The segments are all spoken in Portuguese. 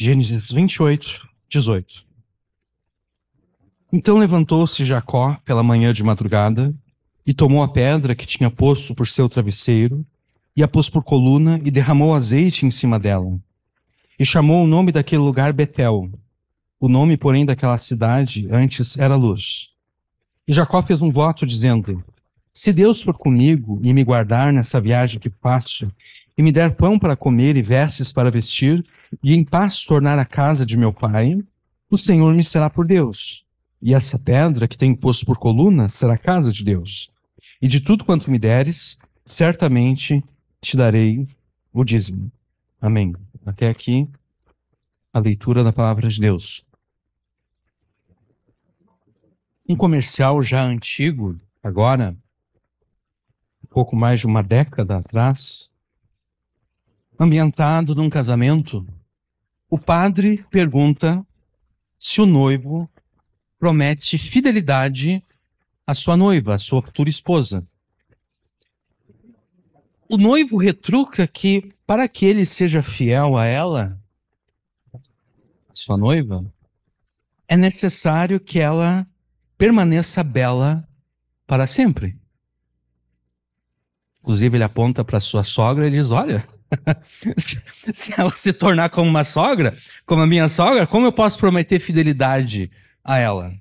Gênesis 28, 18. Então levantou-se Jacó pela manhã de madrugada e tomou a pedra que tinha posto por seu travesseiro e a pôs por coluna e derramou azeite em cima dela. E chamou o nome daquele lugar Betel. O nome, porém, daquela cidade antes era Luz. E Jacó fez um voto dizendo: se Deus for comigo e me guardar nessa viagem que faço, e me der pão para comer e vestes para vestir, e em paz tornar a casa de meu pai, o Senhor me será por Deus. E essa pedra que tenho posto por coluna será a casa de Deus. E de tudo quanto me deres, certamente te darei o dízimo. Amém. Até aqui a leitura da palavra de Deus. Um comercial já antigo, agora, um pouco mais de uma década atrás, ambientado num casamento, o padre pergunta se o noivo promete fidelidade à sua noiva, à sua futura esposa. O noivo retruca que, para que ele seja fiel a ela, sua noiva, é necessário que ela permaneça bela para sempre. Inclusive, ele aponta para sua sogra e diz: olha, se ela se tornar como uma sogra, como a minha sogra, como eu posso prometer fidelidade a ela?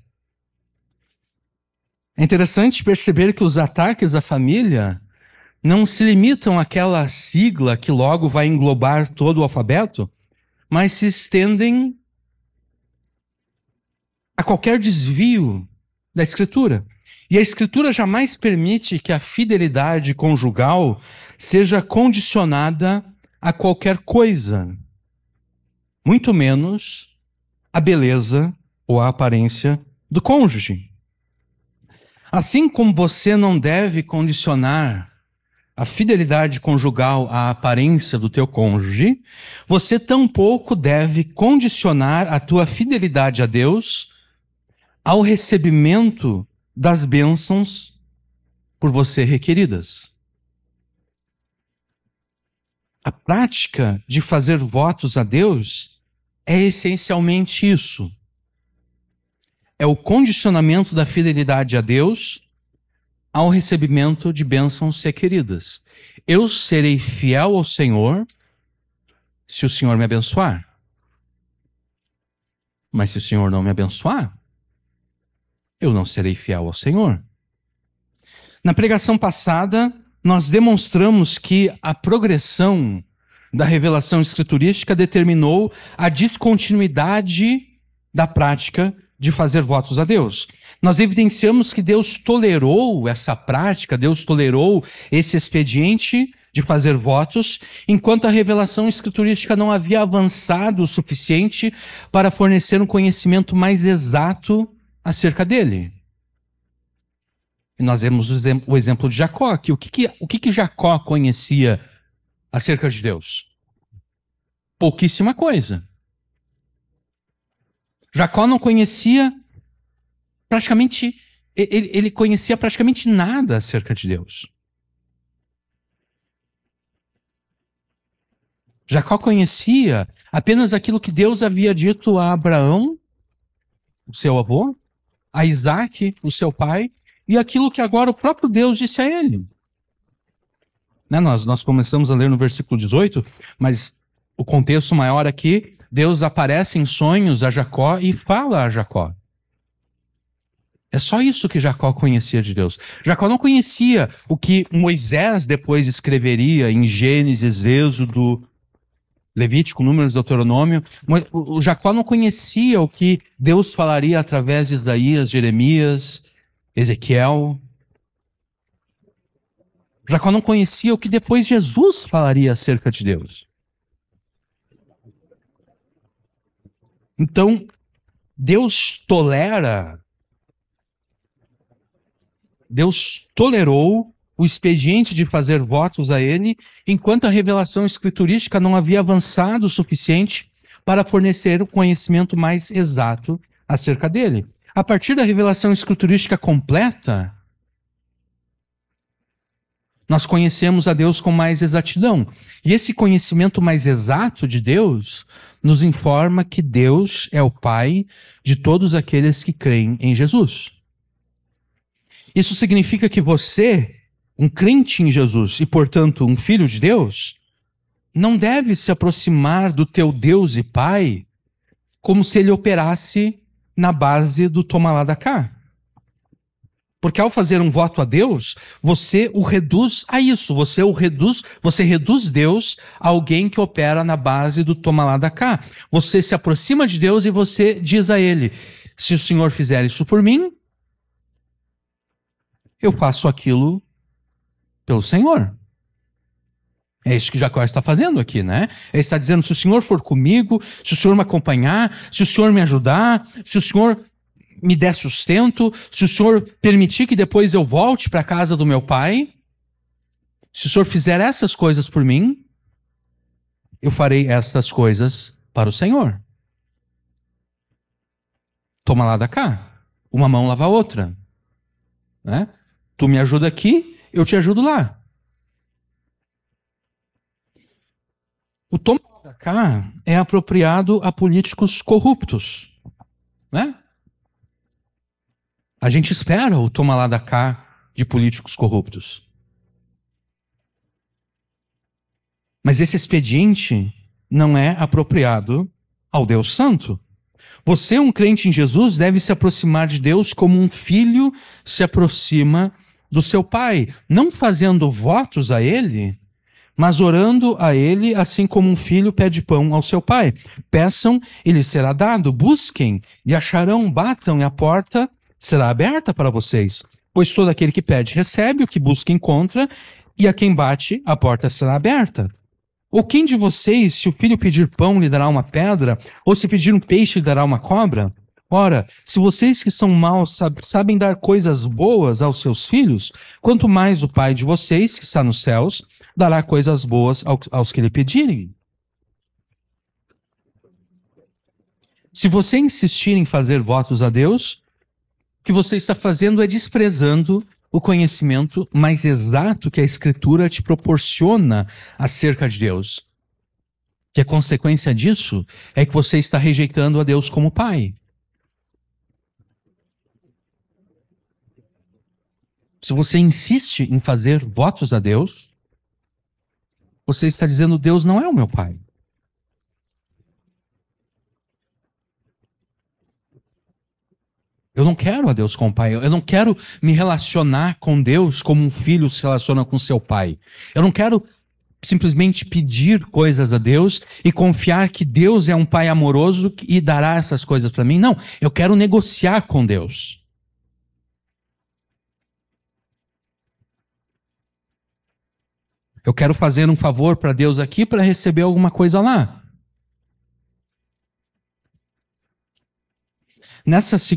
É interessante perceber que os ataques à família não se limitam àquela sigla que logo vai englobar todo o alfabeto, mas se estendem a qualquer desvio da Escritura. E a Escritura jamais permite que a fidelidade conjugal seja condicionada a qualquer coisa, muito menos a beleza ou a aparência do cônjuge. Assim como você não deve condicionar a fidelidade conjugal à aparência do teu cônjuge, você tampouco deve condicionar a tua fidelidade a Deus ao recebimento das bênçãos por você requeridas. A prática de fazer votos a Deus é essencialmente isso. É o condicionamento da fidelidade a Deus ao recebimento de bênçãos requeridas. Eu serei fiel ao Senhor se o Senhor me abençoar. Mas se o Senhor não me abençoar, eu não serei fiel ao Senhor. Na pregação passada, nós demonstramos que a progressão da revelação escriturística determinou a descontinuidade da prática de fazer votos a Deus. Nós evidenciamos que Deus tolerou essa prática, Deus tolerou esse expediente de fazer votos, enquanto a revelação escriturística não havia avançado o suficiente para fornecer um conhecimento mais exato acerca dele. E nós vemos o exemplo de Jacó, que o que Jacó conhecia acerca de Deus? Pouquíssima coisa. Jacó não conhecia praticamente, ele conhecia praticamente nada acerca de Deus. Jacó conhecia apenas aquilo que Deus havia dito a Abraão, o seu avô, a Isaac, o seu pai, e aquilo que agora o próprio Deus disse a ele. Né? Nós começamos a ler no versículo 18, mas o contexto maior aqui, Deus aparece em sonhos a Jacó e fala a Jacó. É só isso que Jacó conhecia de Deus. Jacó não conhecia o que Moisés depois escreveria em Gênesis, Êxodo, Levítico, Números, Deuteronômio. O Jacó não conhecia o que Deus falaria através de Isaías, Jeremias, Ezequiel. Jacó não conhecia o que depois Jesus falaria acerca de Deus. Então, Deus tolerou o expediente de fazer votos a ele, enquanto a revelação escriturística não havia avançado o suficiente para fornecer o conhecimento mais exato acerca dele. A partir da revelação escriturística completa, nós conhecemos a Deus com mais exatidão. E esse conhecimento mais exato de Deus nos informa que Deus é o Pai de todos aqueles que creem em Jesus. Isso significa que você, um crente em Jesus e, portanto, um filho de Deus, não deve se aproximar do teu Deus e Pai como se ele operasse na base do toma lá da cá. Porque ao fazer um voto a Deus, você o reduz a isso. Você reduz Deus a alguém que opera na base do toma lá da cá. Você se aproxima de Deus e você diz a ele: se o Senhor fizer isso por mim, eu faço aquilo pelo Senhor. É isso que Jacó está fazendo aqui, né? Ele está dizendo: se o Senhor for comigo, se o Senhor me acompanhar, se o Senhor me ajudar, se o Senhor me der sustento, se o Senhor permitir que depois eu volte para a casa do meu pai, se o Senhor fizer essas coisas por mim, eu farei essas coisas para o Senhor. Toma lá da cá. Uma mão lava a outra. Né? Tu me ajuda aqui, eu te ajudo lá. O toma lá da cá é apropriado a políticos corruptos. Né? A gente espera o toma lá da cá de políticos corruptos. Mas esse expediente não é apropriado ao Deus Santo. Você, um crente em Jesus, deve se aproximar de Deus como um filho se aproxima do seu pai, não fazendo votos a ele, mas orando a ele, assim como um filho pede pão ao seu pai. Peçam e lhes será dado, busquem e acharão, batam e a porta será aberta para vocês. Pois todo aquele que pede recebe, o que busca encontra, e a quem bate a porta será aberta. Ou quem de vocês, se o filho pedir pão, lhe dará uma pedra, ou se pedir um peixe, lhe dará uma cobra? Ora, se vocês que são maus sabem dar coisas boas aos seus filhos, quanto mais o Pai de vocês, que está nos céus, dará coisas boas aos que lhe pedirem. Se você insistir em fazer votos a Deus, o que você está fazendo é desprezando o conhecimento mais exato que a Escritura te proporciona acerca de Deus. Que a consequência disso é que você está rejeitando a Deus como Pai. Se você insiste em fazer votos a Deus, você está dizendo: Deus não é o meu Pai. Eu não quero a Deus como Pai. Eu não quero me relacionar com Deus como um filho se relaciona com seu pai. Eu não quero simplesmente pedir coisas a Deus e confiar que Deus é um Pai amoroso e dará essas coisas para mim. Não, eu quero negociar com Deus. Eu quero fazer um favor para Deus aqui para receber alguma coisa lá.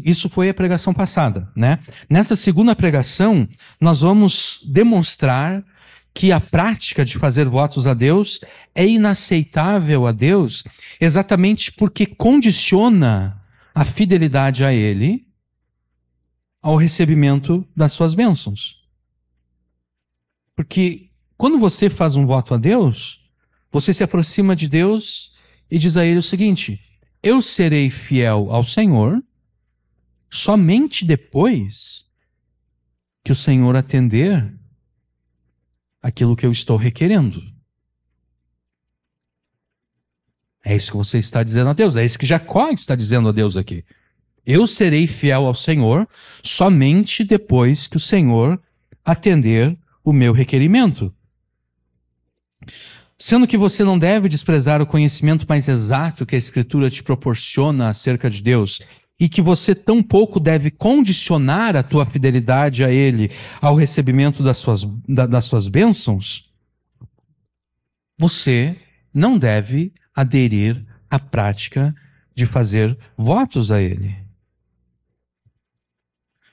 Isso foi a pregação passada, né? Nessa segunda pregação, nós vamos demonstrar que a prática de fazer votos a Deus é inaceitável a Deus, exatamente porque condiciona a fidelidade a Ele ao recebimento das suas bênçãos. Porque quando você faz um voto a Deus, você se aproxima de Deus e diz a Ele o seguinte: eu serei fiel ao Senhor somente depois que o Senhor atender aquilo que eu estou requerendo. É isso que você está dizendo a Deus. É isso que Jacó está dizendo a Deus aqui. Eu serei fiel ao Senhor somente depois que o Senhor atender o meu requerimento. Sendo que você não deve desprezar o conhecimento mais exato que a Escritura te proporciona acerca de Deus, e que você tampouco deve condicionar a tua fidelidade a Ele ao recebimento das suas bênçãos, você não deve aderir à prática de fazer votos a Ele.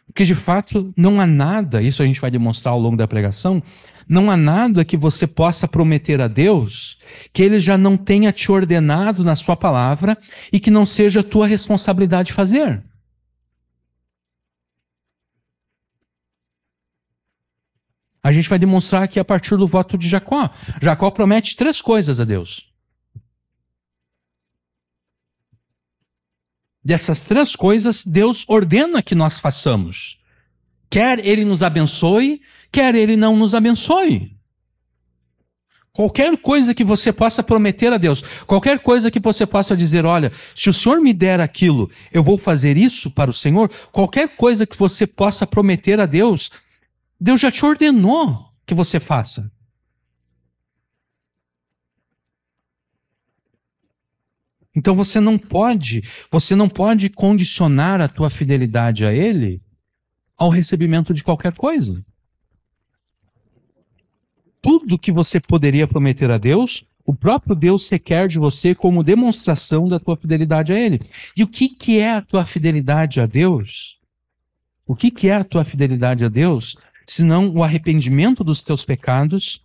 Porque de fato não há nada, isso a gente vai demonstrar ao longo da pregação, não há nada que você possa prometer a Deus que Ele já não tenha te ordenado na sua palavra e que não seja tua responsabilidade fazer. A gente vai demonstrar aqui a partir do voto de Jacó. Jacó promete 3 coisas a Deus. dessas três coisas Deus ordena que nós façamos. Quer Ele nos abençoe, quer Ele não nos abençoe. Qualquer coisa que você possa prometer a Deus, qualquer coisa que você possa dizer, olha, se o Senhor me der aquilo, eu vou fazer isso para o Senhor, qualquer coisa que você possa prometer a Deus, Deus já te ordenou que você faça. Então você não pode condicionar a tua fidelidade a Ele ao recebimento de qualquer coisa. Tudo que você poderia prometer a Deus, o próprio Deus requer de você como demonstração da tua fidelidade a Ele. E o que é a tua fidelidade a Deus? O que é a tua fidelidade a Deus, senão o arrependimento dos teus pecados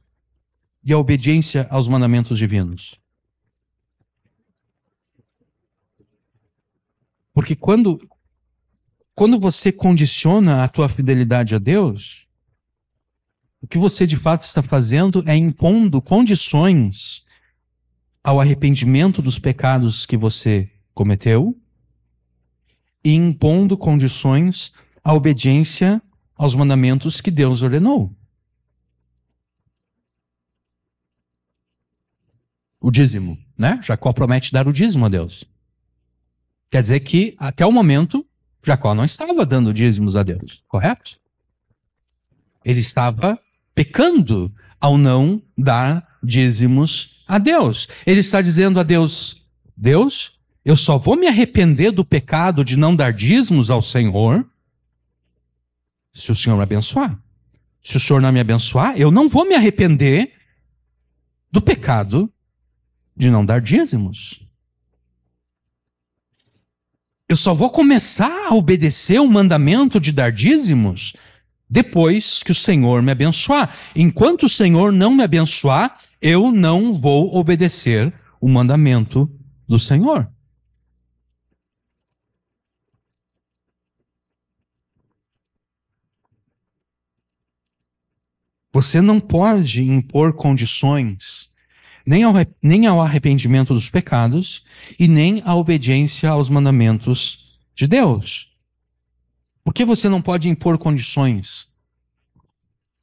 e a obediência aos mandamentos divinos? Porque quando você condiciona a tua fidelidade a Deus, o que você de fato está fazendo é impondo condições ao arrependimento dos pecados que você cometeu e impondo condições à obediência aos mandamentos que Deus ordenou. O dízimo, né? Jacó promete dar o dízimo a Deus. Quer dizer que, até o momento, Jacó não estava dando dízimos a Deus, correto? Ele estava pecando ao não dar dízimos a Deus. Ele está dizendo a Deus, Deus, eu só vou me arrepender do pecado de não dar dízimos ao Senhor se o Senhor me abençoar. Se o Senhor não me abençoar, eu não vou me arrepender do pecado de não dar dízimos. Eu só vou começar a obedecer o mandamento de dar dízimos depois que o Senhor me abençoar. Enquanto o Senhor não me abençoar, eu não vou obedecer o mandamento do Senhor. Você não pode impor condições nem ao arrependimento dos pecados e nem à obediência aos mandamentos de Deus. Por que você não pode impor condições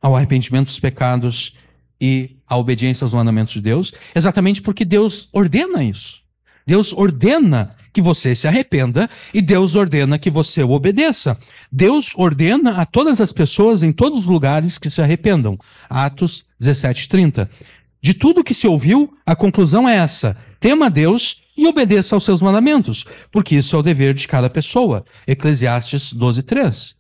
ao arrependimento dos pecados e à obediência aos mandamentos de Deus? Exatamente porque Deus ordena isso. Deus ordena que você se arrependa e Deus ordena que você o obedeça. Deus ordena a todas as pessoas em todos os lugares que se arrependam. Atos 17:30. De tudo que se ouviu, a conclusão é essa: tema a Deus e obedeça aos seus mandamentos, porque isso é o dever de cada pessoa. Eclesiastes 12:3.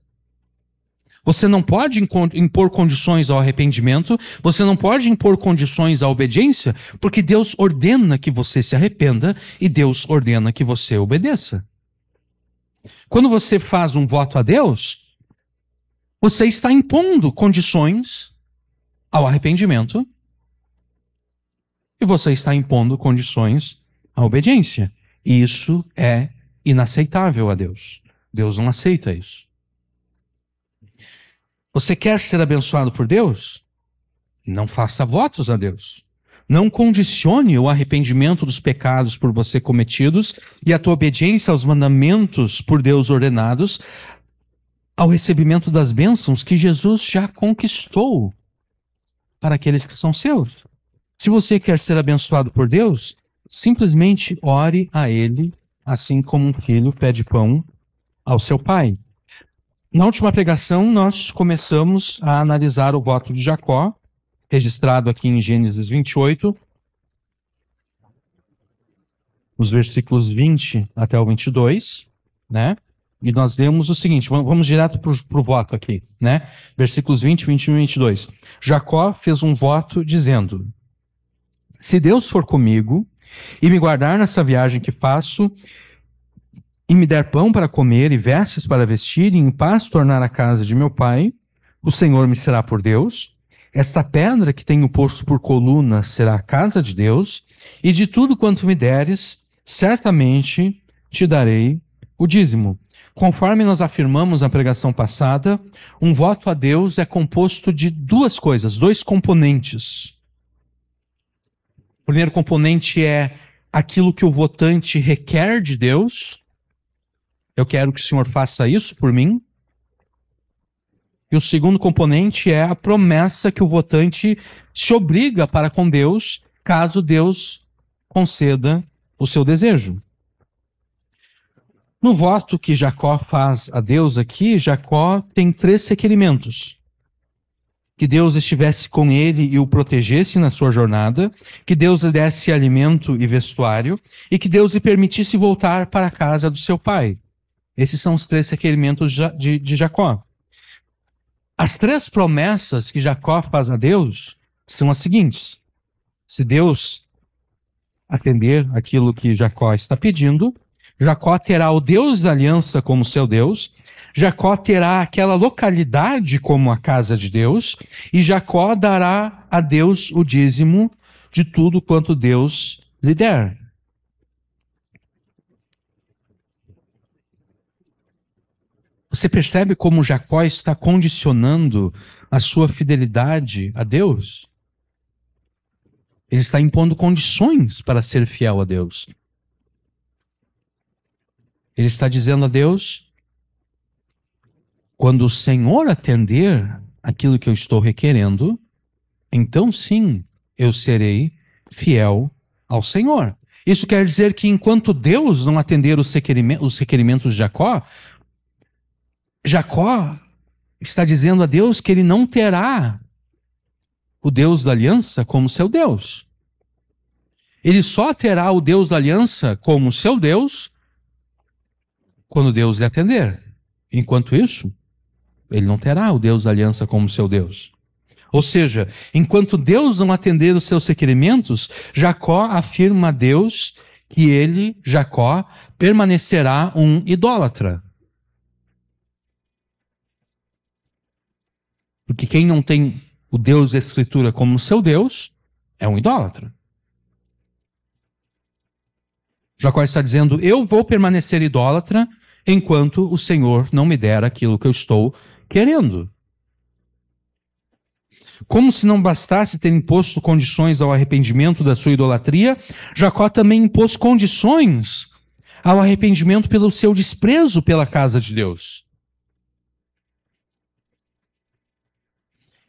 Você não pode impor condições ao arrependimento, você não pode impor condições à obediência, porque Deus ordena que você se arrependa e Deus ordena que você obedeça. Quando você faz um voto a Deus, você está impondo condições ao arrependimento e você está impondo condições à obediência. E isso é inaceitável a Deus. Deus não aceita isso. Você quer ser abençoado por Deus? Não faça votos a Deus. Não condicione o arrependimento dos pecados por você cometidos e a tua obediência aos mandamentos por Deus ordenados ao recebimento das bênçãos que Jesus já conquistou para aqueles que são seus. Se você quer ser abençoado por Deus, simplesmente ore a Ele, assim como um filho pede pão ao seu pai. Na última pregação, nós começamos a analisar o voto de Jacó, registrado aqui em Gênesis 28, os versículos 20 até o 22, né? E nós lemos o seguinte, vamos direto para o voto aqui, né? Versículos 20, 21 e 22. Jacó fez um voto dizendo: se Deus for comigo e me guardar nessa viagem que faço, e me der pão para comer e vestes para vestir, e em paz tornar a casa de meu pai, o Senhor me será por Deus. Esta pedra que tenho posto por coluna será a casa de Deus, e de tudo quanto me deres, certamente te darei o dízimo. Conforme nós afirmamos na pregação passada, um voto a Deus é composto de duas coisas, dois componentes. O primeiro componente é aquilo que o votante requer de Deus, Eu quero que o Senhor faça isso por mim. E o segundo componente é a promessa que o votante se obriga para com Deus, caso Deus conceda o seu desejo. No voto que Jacó faz a Deus aqui, Jacó tem 3 requerimentos: que Deus estivesse com ele e o protegesse na sua jornada, que Deus lhe desse alimento e vestuário, e que Deus lhe permitisse voltar para a casa do seu pai. Esses são os 3 requerimentos de Jacó. As 3 promessas que Jacó faz a Deus são as seguintes: se Deus atender aquilo que Jacó está pedindo, Jacó terá o Deus da aliança como seu Deus, Jacó terá aquela localidade como a casa de Deus, e Jacó dará a Deus o dízimo de tudo quanto Deus lhe der. Você percebe como Jacó está condicionando a sua fidelidade a Deus? Ele está impondo condições para ser fiel a Deus. Ele está dizendo a Deus: quando o Senhor atender aquilo que eu estou requerendo, então sim, eu serei fiel ao Senhor. Isso quer dizer que enquanto Deus não atender os requerimentos de Jacó, Jacó está dizendo a Deus que ele não terá o Deus da aliança como seu Deus. Ele só terá o Deus da aliança como seu Deus quando Deus lhe atender. Enquanto isso, ele não terá o Deus da aliança como seu Deus. Ou seja, enquanto Deus não atender os seus requerimentos, Jacó afirma a Deus que ele, Jacó, permanecerá um idólatra. Porque quem não tem o Deus da Escritura como seu Deus é um idólatra. Jacó está dizendo: eu vou permanecer idólatra enquanto o Senhor não me der aquilo que eu estou querendo. Como se não bastasse ter imposto condições ao arrependimento da sua idolatria, Jacó também impôs condições ao arrependimento pelo seu desprezo pela casa de Deus.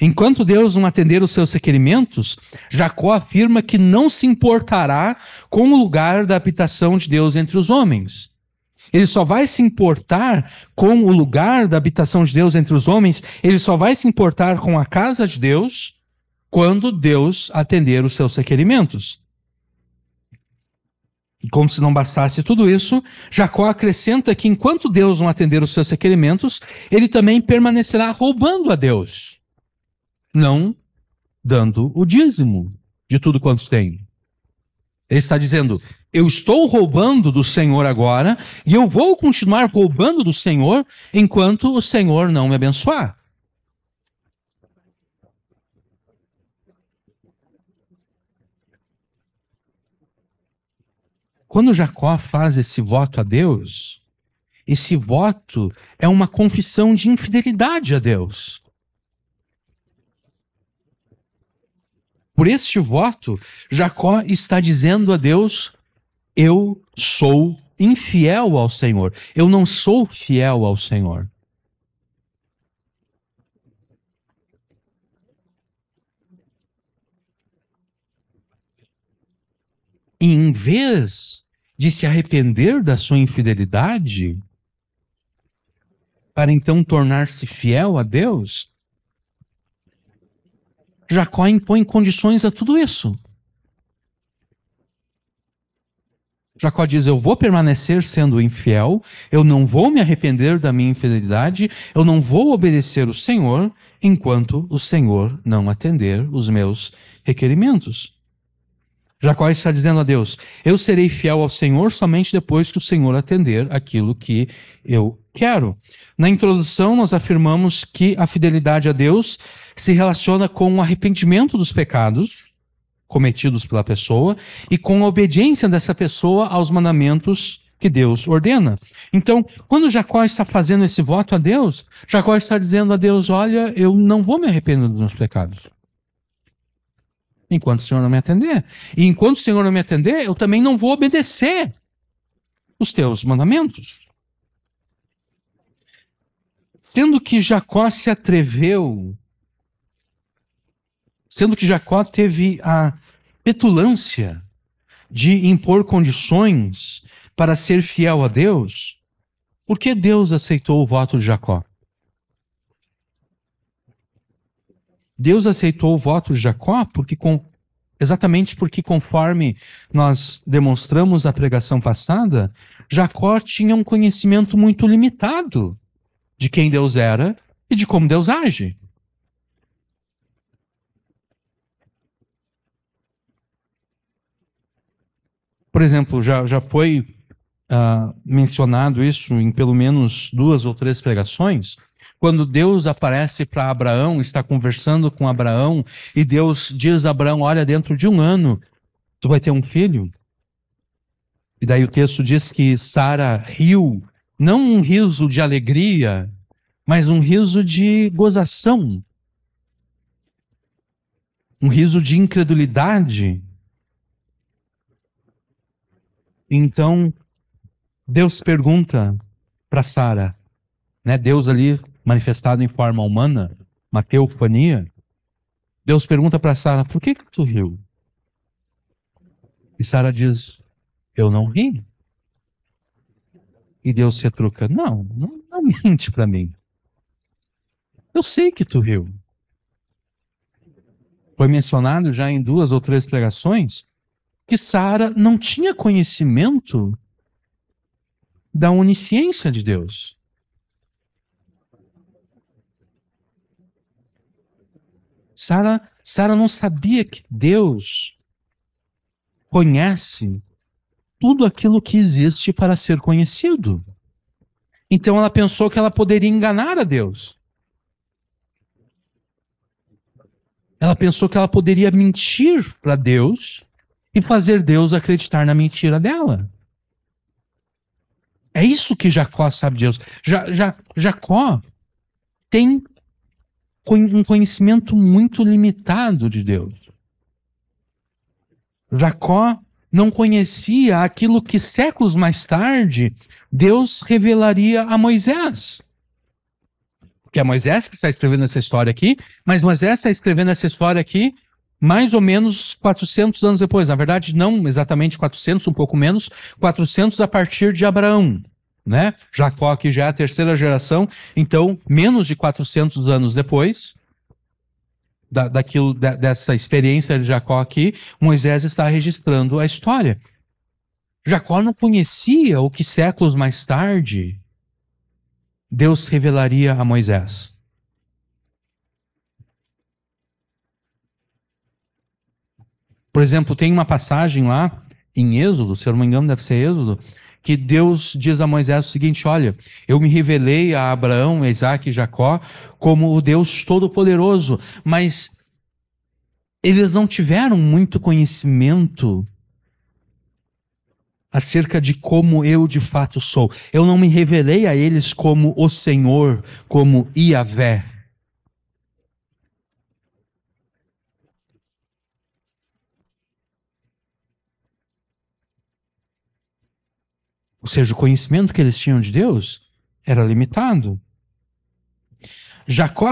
Enquanto Deus não atender os seus requerimentos, Jacó afirma que não se importará com o lugar da habitação de Deus entre os homens. Ele só vai se importar com o lugar da habitação de Deus entre os homens, ele só vai se importar com a casa de Deus quando Deus atender os seus requerimentos. E como se não bastasse tudo isso, Jacó acrescenta que enquanto Deus não atender os seus requerimentos, ele também permanecerá roubando a Deus, não dando o dízimo de tudo quanto tem. Ele está dizendo: eu estou roubando do Senhor agora e eu vou continuar roubando do Senhor enquanto o Senhor não me abençoar. Quando Jacó faz esse voto a Deus, esse voto é uma confissão de infidelidade a Deus. Por este voto, Jacó está dizendo a Deus: eu sou infiel ao Senhor. Eu não sou fiel ao Senhor. E em vez de se arrepender da sua infidelidade, para então tornar-se fiel a Deus, Jacó impõe condições a tudo isso. Jacó diz: eu vou permanecer sendo infiel, eu não vou me arrepender da minha infidelidade, eu não vou obedecer o Senhor enquanto o Senhor não atender os meus requerimentos. Jacó está dizendo a Deus: eu serei fiel ao Senhor somente depois que o Senhor atender aquilo que eu quero. Na introdução, nós afirmamos que a fidelidade a Deus se relaciona com o arrependimento dos pecados cometidos pela pessoa e com a obediência dessa pessoa aos mandamentos que Deus ordena. Então, quando Jacó está fazendo esse voto a Deus, Jacó está dizendo a Deus: olha, eu não vou me arrepender dos meus pecados enquanto o Senhor não me atender. E enquanto o Senhor não me atender, eu também não vou obedecer os teus mandamentos. Sendo que Jacó se atreveu, sendo que Jacó teve a petulância de impor condições para ser fiel a Deus, por que Deus aceitou o voto de Jacó? Deus aceitou o voto de Jacó exatamente porque, conforme nós demonstramos na pregação passada, Jacó tinha um conhecimento muito limitado de quem Deus era e de como Deus age. Por exemplo, já foi mencionado isso em pelo menos 2 ou 3 pregações, quando Deus aparece para Abraão, está conversando com Abraão, e Deus diz a Abraão, olha, dentro de 1 ano, tu vai ter um filho. E daí o texto diz que Sara riu, não um riso de alegria, mas um riso de gozação, um riso de incredulidade. Então, Deus pergunta para Sara, né? Deus ali manifestado em forma humana, uma teofania. Deus pergunta para Sara, por que tu riu? E Sara diz, eu não ri. E Deus se retruca, não mente para mim. Eu sei que tu riu. Foi mencionado já em 2 ou 3 pregações que Sara não tinha conhecimento da onisciência de Deus. Sara não sabia que Deus conhece tudo aquilo que existe para ser conhecido. Então ela pensou que ela poderia enganar a Deus. Ela pensou que ela poderia mentir para Deus e fazer Deus acreditar na mentira dela. É isso que Jacó sabe de Deus. Jacó tem um conhecimento muito limitado de Deus. Jacó não conhecia aquilo que séculos mais tarde Deus revelaria a Moisés. Que é Moisés que está escrevendo essa história aqui, mas Moisés está escrevendo essa história aqui mais ou menos 400 anos depois. Na verdade, não exatamente 400, um pouco menos, 400 a partir de Abraão. Né? Jacó aqui já é a 3ª geração, então menos de 400 anos depois dessa experiência de Jacó aqui, Moisés está registrando a história. Jacó não conhecia o que séculos mais tarde Deus revelaria a Moisés. Por exemplo, tem uma passagem lá em Êxodo, se eu não me engano deve ser Êxodo, que Deus diz a Moisés o seguinte, olha, eu me revelei a Abraão, Isaac e Jacó como o Deus Todo-Poderoso, mas eles não tiveram muito conhecimento acerca de como eu de fato sou. Eu não me revelei a eles como o Senhor, como Iavé. Ou seja, o conhecimento que eles tinham de Deus era limitado.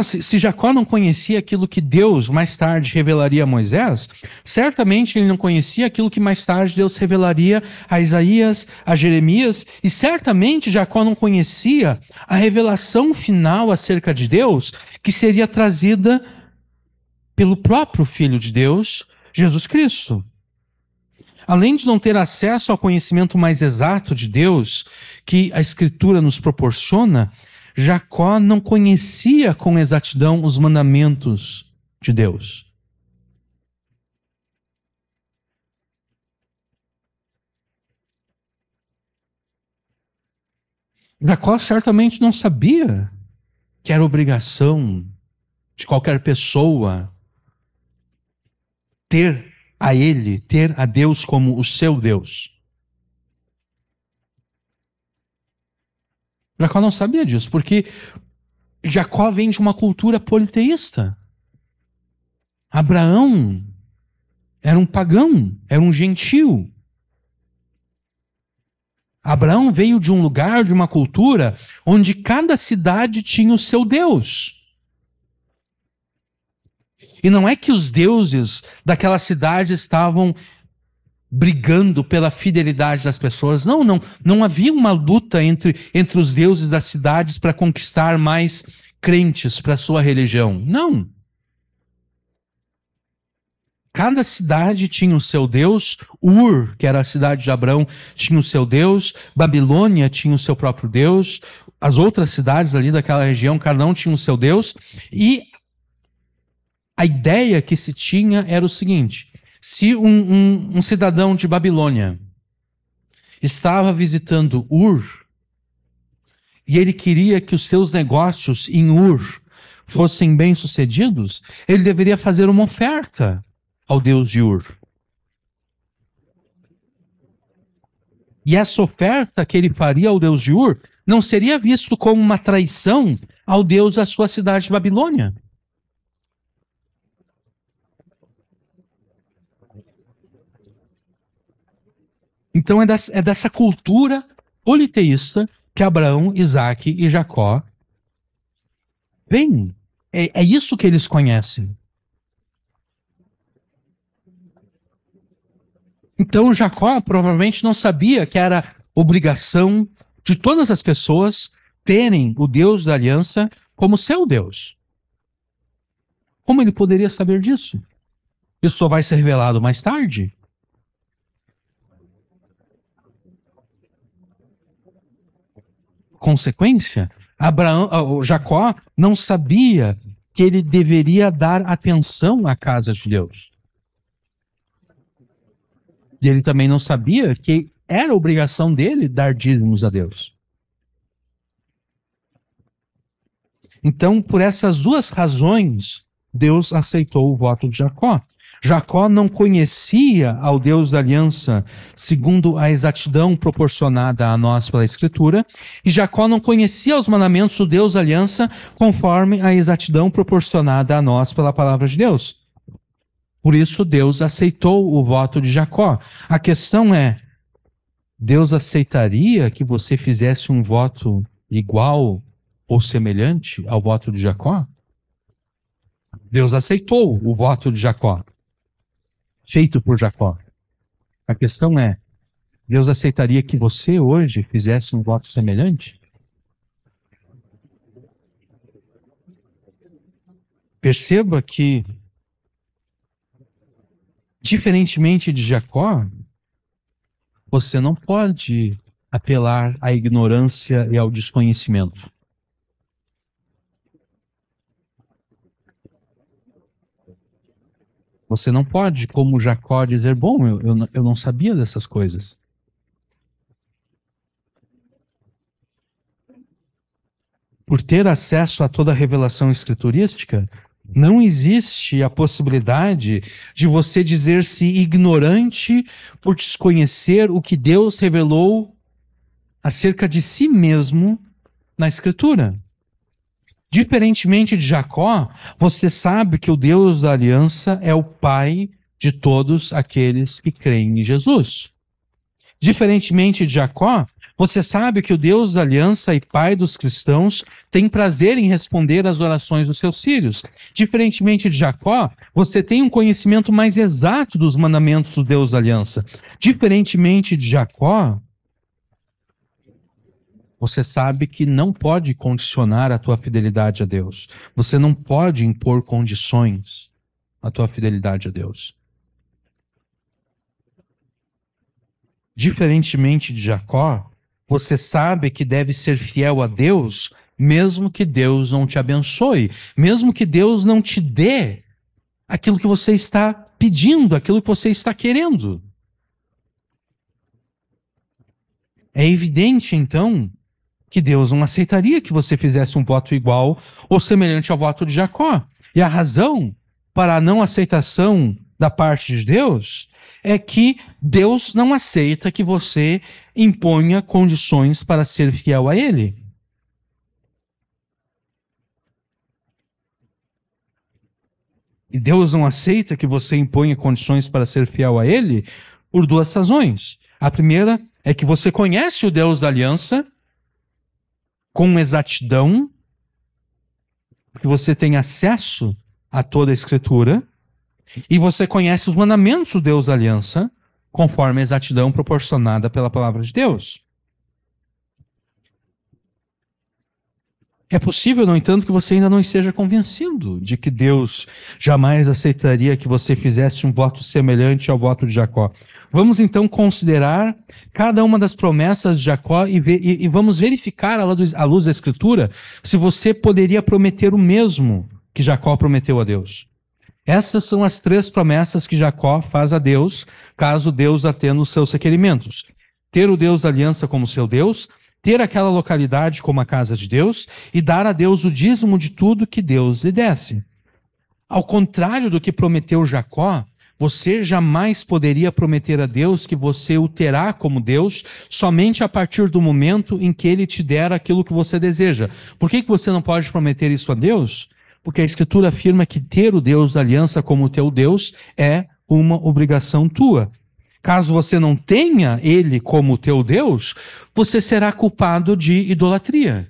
Se Jacó não conhecia aquilo que Deus mais tarde revelaria a Moisés, certamente ele não conhecia aquilo que mais tarde Deus revelaria a Isaías, a Jeremias, e certamente Jacó não conhecia a revelação final acerca de Deus, que seria trazida pelo próprio Filho de Deus, Jesus Cristo. Além de não ter acesso ao conhecimento mais exato de Deus, que a Escritura nos proporciona, Jacó não conhecia com exatidão os mandamentos de Deus. Jacó certamente não sabia que era obrigação de qualquer pessoa ter a Deus como o seu Deus. Jacó não sabia disso, porque Jacó vem de uma cultura politeísta. Abraão era um pagão, era um gentil. Abraão veio de um lugar, de uma cultura, onde cada cidade tinha o seu Deus. E não é que os deuses daquela cidade estavam brigando pela fidelidade das pessoas. Não havia uma luta entre os deuses das cidades para conquistar mais crentes para a sua religião. Não. Cada cidade tinha o seu Deus. Ur, que era a cidade de Abraão, tinha o seu Deus. Babilônia tinha o seu próprio Deus. As outras cidades ali daquela região, cada um tinha o seu Deus. E a ideia que se tinha era o seguinte: se um cidadão de Babilônia estava visitando Ur, e ele queria que os seus negócios em Ur fossem bem-sucedidos, ele deveria fazer uma oferta ao Deus de Ur. E essa oferta que ele faria ao Deus de Ur não seria visto como uma traição ao Deus da sua cidade de Babilônia. Então é dessa cultura politeísta que Abraão, Isaque e Jacó vêm. É isso que eles conhecem. Então Jacó provavelmente não sabia que era obrigação de todas as pessoas terem o Deus da aliança como seu Deus. Como ele poderia saber disso? Isso só vai ser revelado mais tarde. Consequência, Jacó não sabia que ele deveria dar atenção à casa de Deus. E ele também não sabia que era obrigação dele dar dízimos a Deus. Então, por essas duas razões, Deus aceitou o voto de Jacó. Jacó não conhecia ao Deus da aliança segundo a exatidão proporcionada a nós pela Escritura, e Jacó não conhecia os mandamentos do Deus da aliança conforme a exatidão proporcionada a nós pela palavra de Deus. Por isso, Deus aceitou o voto de Jacó. A questão é, Deus aceitaria que você fizesse um voto igual ou semelhante ao voto de Jacó? Deus aceitou o voto de Jacó, feito por Jacó. A questão é, Deus aceitaria que você hoje fizesse um voto semelhante? Perceba que, diferentemente de Jacó, você não pode apelar à ignorância e ao desconhecimento. Você não pode, como Jacó, dizer, bom, eu não sabia dessas coisas. Por ter acesso a toda a revelação escriturística, não existe a possibilidade de você dizer-se ignorante por desconhecer o que Deus revelou acerca de si mesmo na Escritura. Diferentemente de Jacó, você sabe que o Deus da aliança é o Pai de todos aqueles que creem em Jesus. Diferentemente de Jacó, você sabe que o Deus da aliança e Pai dos cristãos tem prazer em responder às orações dos seus filhos. Diferentemente de Jacó, você tem um conhecimento mais exato dos mandamentos do Deus da aliança. Diferentemente de Jacó, você sabe que não pode condicionar a tua fidelidade a Deus. Você não pode impor condições à tua fidelidade a Deus. Diferentemente de Jacó, você sabe que deve ser fiel a Deus, mesmo que Deus não te abençoe, mesmo que Deus não te dê aquilo que você está pedindo, aquilo que você está querendo. É evidente, então, que Deus não aceitaria que você fizesse um voto igual ou semelhante ao voto de Jacó. E a razão para a não aceitação da parte de Deus é que Deus não aceita que você imponha condições para ser fiel a Ele. E Deus não aceita que você imponha condições para ser fiel a Ele por duas razões. A primeira é que você conhece o Deus da aliança com exatidão, que você tem acesso a toda a Escritura, e você conhece os mandamentos do Deus da aliança, conforme a exatidão proporcionada pela palavra de Deus. É possível, no entanto, que você ainda não esteja convencido de que Deus jamais aceitaria que você fizesse um voto semelhante ao voto de Jacó. Vamos então considerar cada uma das promessas de Jacó e vamos verificar, à luz da Escritura, se você poderia prometer o mesmo que Jacó prometeu a Deus. Essas são as 3 promessas que Jacó faz a Deus, caso Deus atenda os seus requerimentos. Ter o Deus da aliança como seu Deus, ter aquela localidade como a casa de Deus e dar a Deus o dízimo de tudo que Deus lhe desse. Ao contrário do que prometeu Jacó, você jamais poderia prometer a Deus que você o terá como Deus somente a partir do momento em que Ele te der aquilo que você deseja. Por que você não pode prometer isso a Deus? Porque a Escritura afirma que ter o Deus da aliança como teu Deus é uma obrigação tua. Caso você não tenha Ele como teu Deus, você será culpado de idolatria.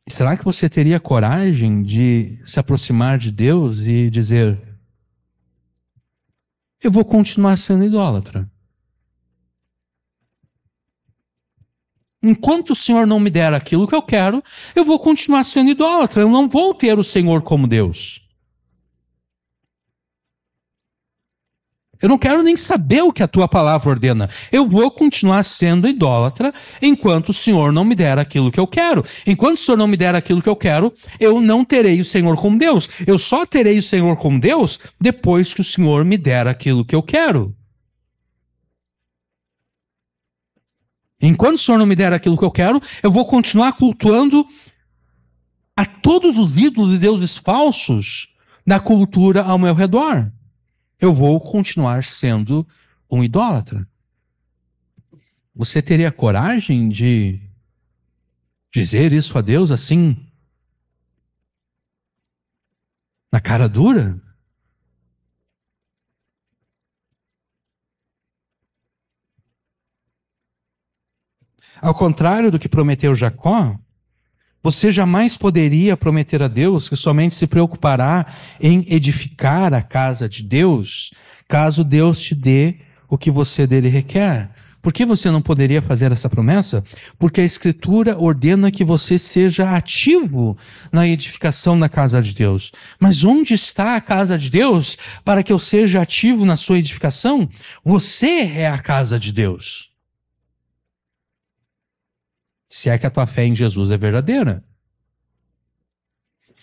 Será que você teria coragem de se aproximar de Deus e dizer: eu vou continuar sendo idólatra? Enquanto o Senhor não me der aquilo que eu quero, eu vou continuar sendo idólatra. Eu não vou ter o Senhor como Deus. Eu não quero nem saber o que a tua palavra ordena. Eu vou continuar sendo idólatra enquanto o Senhor não me der aquilo que eu quero. Enquanto o Senhor não me der aquilo que eu quero, eu não terei o Senhor como Deus. Eu só terei o Senhor como Deus depois que o Senhor me der aquilo que eu quero. Enquanto o Senhor não me der aquilo que eu quero, eu vou continuar cultuando a todos os ídolos e deuses falsos da cultura ao meu redor. Eu vou continuar sendo um idólatra. Você teria coragem de dizer isso a Deus assim, na cara dura? Ao contrário do que prometeu Jacó, você jamais poderia prometer a Deus que somente se preocupará em edificar a casa de Deus, caso Deus te dê o que você dele requer. Por que você não poderia fazer essa promessa? Porque a Escritura ordena que você seja ativo na edificação da casa de Deus. Mas onde está a casa de Deus para que eu seja ativo na sua edificação? Você é a casa de Deus. Se é que a tua fé em Jesus é verdadeira.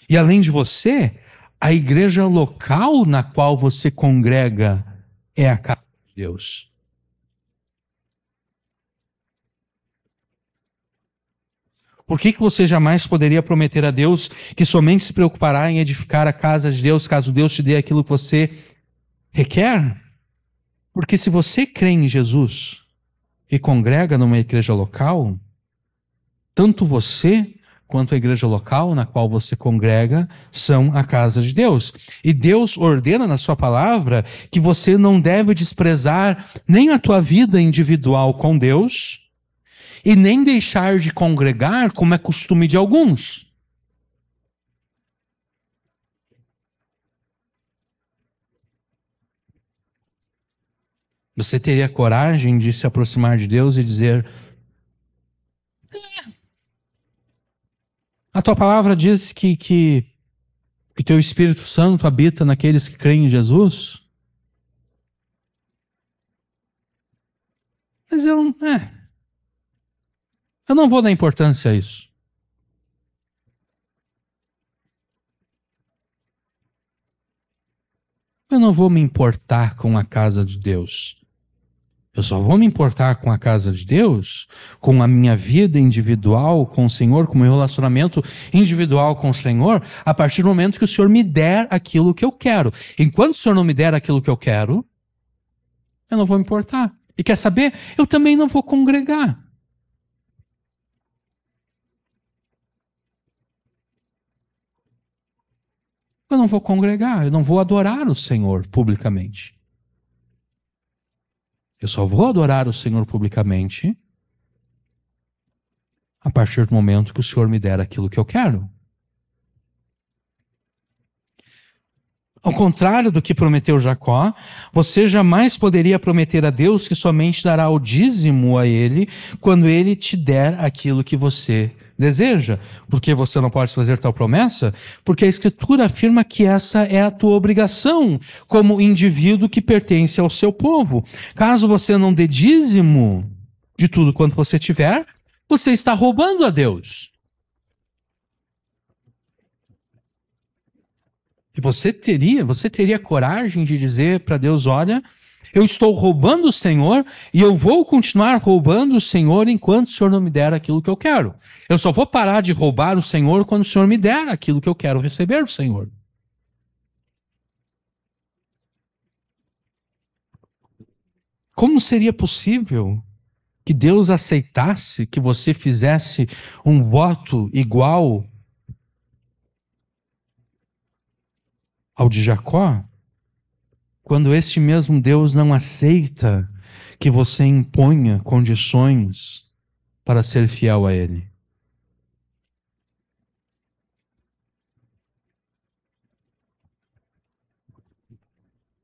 E além de você, a igreja local na qual você congrega é a casa de Deus. Por que você jamais poderia prometer a Deus que somente se preocupará em edificar a casa de Deus, caso Deus te dê aquilo que você requer? Porque se você crê em Jesus e congrega numa igreja local, tanto você quanto a igreja local na qual você congrega são a casa de Deus. E Deus ordena na sua palavra que você não deve desprezar nem a tua vida individual com Deus e nem deixar de congregar como é costume de alguns. Você teria coragem de se aproximar de Deus e dizer: a tua palavra diz que teu Espírito Santo habita naqueles que creem em Jesus? Mas eu não vou dar importância a isso. Eu não vou me importar com a casa de Deus. Eu só vou me importar com a casa de Deus, com a minha vida individual com o Senhor, com o meu relacionamento individual com o Senhor, a partir do momento que o Senhor me der aquilo que eu quero. Enquanto o Senhor não me der aquilo que eu quero, eu não vou me importar. E quer saber? Eu também não vou congregar. Eu não vou congregar, eu não vou adorar o Senhor publicamente. Eu só vou adorar o Senhor publicamente a partir do momento que o Senhor me der aquilo que eu quero. Ao contrário do que prometeu Jacó, você jamais poderia prometer a Deus que somente dará o dízimo a Ele quando Ele te der aquilo que você deseja. Por que você não pode fazer tal promessa? Porque a Escritura afirma que essa é a tua obrigação como indivíduo que pertence ao seu povo. Caso você não dê dízimo de tudo quanto você tiver, você está roubando a Deus. E você teria coragem de dizer para Deus, olha, eu estou roubando o Senhor e eu vou continuar roubando o Senhor enquanto o Senhor não me der aquilo que eu quero. Eu só vou parar de roubar o Senhor quando o Senhor me der aquilo que eu quero receber do Senhor. Como seria possível que Deus aceitasse que você fizesse um voto igual ao de Jacó, quando este mesmo Deus não aceita que você imponha condições para ser fiel a Ele?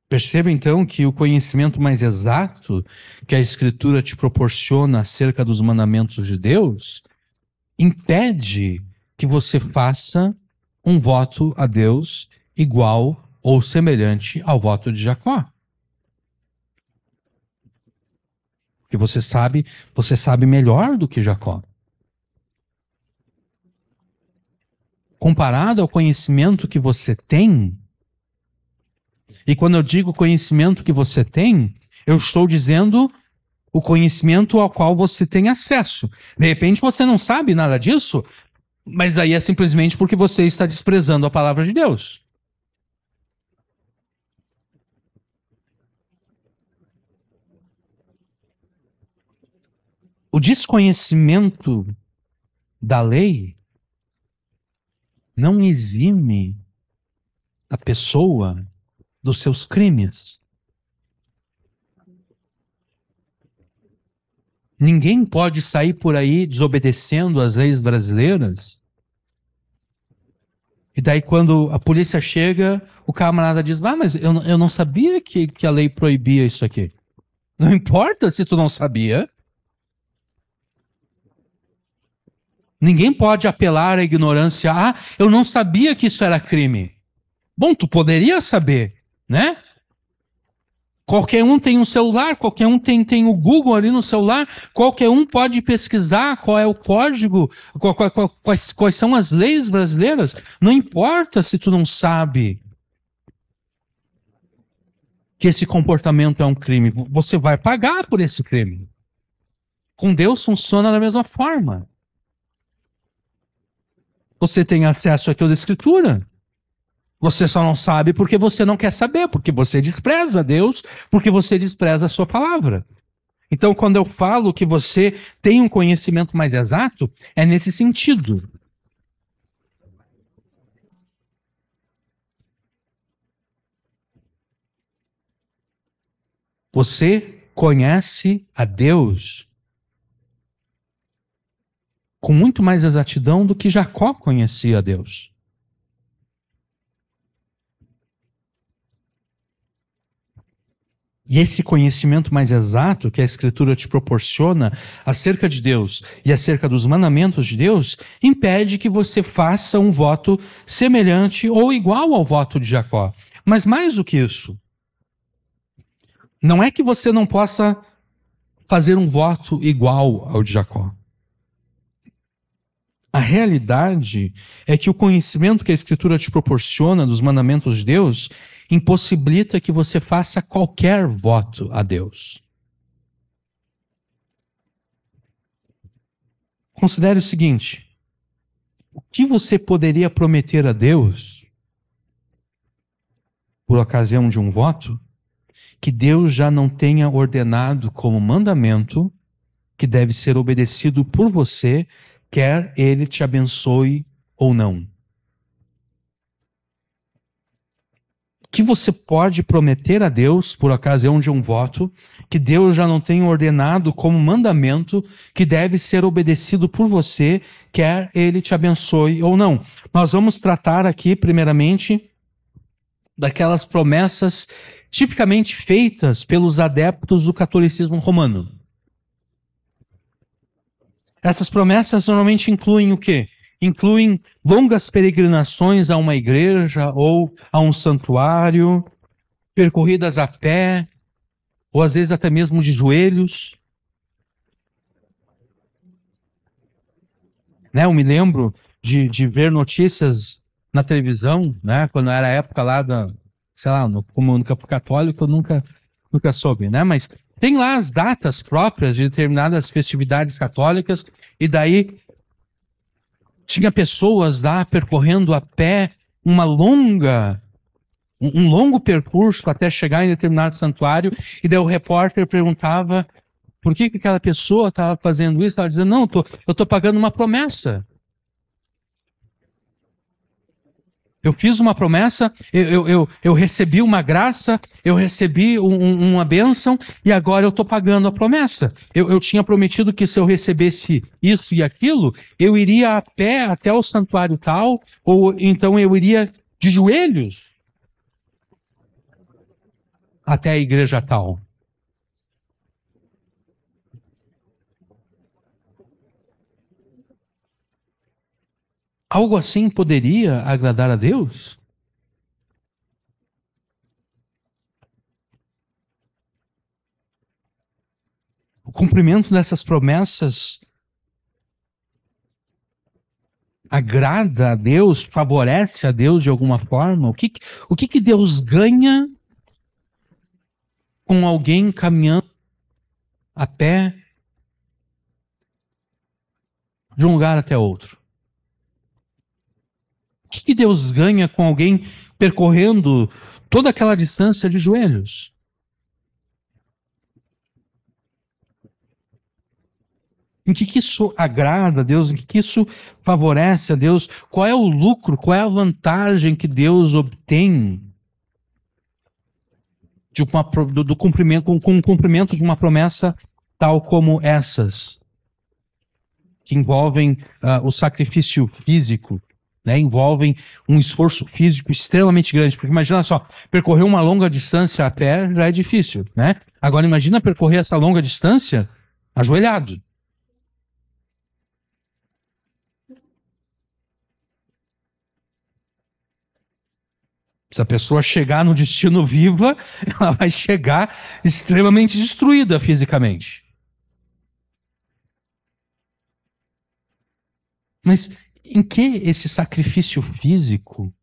Perceba então que o conhecimento mais exato que a Escritura te proporciona acerca dos mandamentos de Deus impede que você faça um voto a Deus igual ou semelhante ao voto de Jacó. Porque você sabe melhor do que Jacó. Comparado ao conhecimento que você tem, e quando eu digo conhecimento que você tem, eu estou dizendo o conhecimento ao qual você tem acesso. De repente você não sabe nada disso, mas aí é simplesmente porque você está desprezando a palavra de Deus. O desconhecimento da lei não exime a pessoa dos seus crimes. Ninguém pode sair por aí desobedecendo as leis brasileiras. E daí quando a polícia chega, o camarada diz, mas eu não sabia que a lei proibia isso aqui. Não importa se tu não sabia. Ninguém pode apelar à ignorância. Eu não sabia que isso era crime. Bom, tu poderia saber, né? Qualquer um tem um celular, qualquer um tem o Google ali no celular, qualquer um pode pesquisar qual é o código, quais são as leis brasileiras. Não importa se tu não sabe que esse comportamento é um crime. Você vai pagar por esse crime. Com Deus funciona da mesma forma. Você tem acesso a toda a Escritura. Você só não sabe porque você não quer saber, porque você despreza Deus, porque você despreza a sua palavra. Então, quando eu falo que você tem um conhecimento mais exato, é nesse sentido. Você conhece a Deus com muito mais exatidão do que Jacó conhecia a Deus. E esse conhecimento mais exato que a Escritura te proporciona acerca de Deus e acerca dos mandamentos de Deus, impede que você faça um voto semelhante ou igual ao voto de Jacó. Mas mais do que isso, não é que você não possa fazer um voto igual ao de Jacó. A realidade é que o conhecimento que a Escritura te proporciona dos mandamentos de Deus impossibilita que você faça qualquer voto a Deus. Considere o seguinte: o que você poderia prometer a Deus por ocasião de um voto que Deus já não tenha ordenado como mandamento que deve ser obedecido por você, quer Ele te abençoe ou não? O que você pode prometer a Deus por ocasião de um voto que Deus já não tem ordenado como mandamento que deve ser obedecido por você, quer Ele te abençoe ou não? Nós vamos tratar aqui, primeiramente, daquelas promessas tipicamente feitas pelos adeptos do catolicismo romano. Essas promessas normalmente incluem o quê? Incluem longas peregrinações a uma igreja ou a um santuário, percorridas a pé, ou às vezes até mesmo de joelhos. Né? Eu me lembro de ver notícias na televisão, né? Quando era a época lá da, sei lá, como no campo católico, eu nunca soube, né? Mas tem lá as datas próprias de determinadas festividades católicas, e daí tinha pessoas lá percorrendo a pé um longo percurso até chegar em determinado santuário, e daí o repórter perguntava por que aquela pessoa estava fazendo isso. Ela dizia, não, eu estou pagando uma promessa. Eu fiz uma promessa, eu recebi uma graça, eu recebi uma bênção, e agora eu estou pagando a promessa. Eu tinha prometido que se eu recebesse isso e aquilo, eu iria a pé até o santuário tal, ou então eu iria de joelhos até a igreja tal. Algo assim poderia agradar a Deus? O cumprimento dessas promessas agrada a Deus, favorece a Deus de alguma forma? O que Deus ganha com alguém caminhando a pé de um lugar até outro? O que Deus ganha com alguém percorrendo toda aquela distância de joelhos? Em que isso agrada a Deus? Em que isso favorece a Deus? Qual é o lucro, qual é a vantagem que Deus obtém do cumprimento, com o cumprimento de uma promessa tal como essas, que envolvem o sacrifício físico, né? Envolvem um esforço físico extremamente grande? Porque imagina só, percorrer uma longa distância a pé já é difícil, né? Agora imagina percorrer essa longa distância ajoelhado. Se a pessoa chegar no destino viva, ela vai chegar extremamente destruída fisicamente. Mas em que esse sacrifício físico,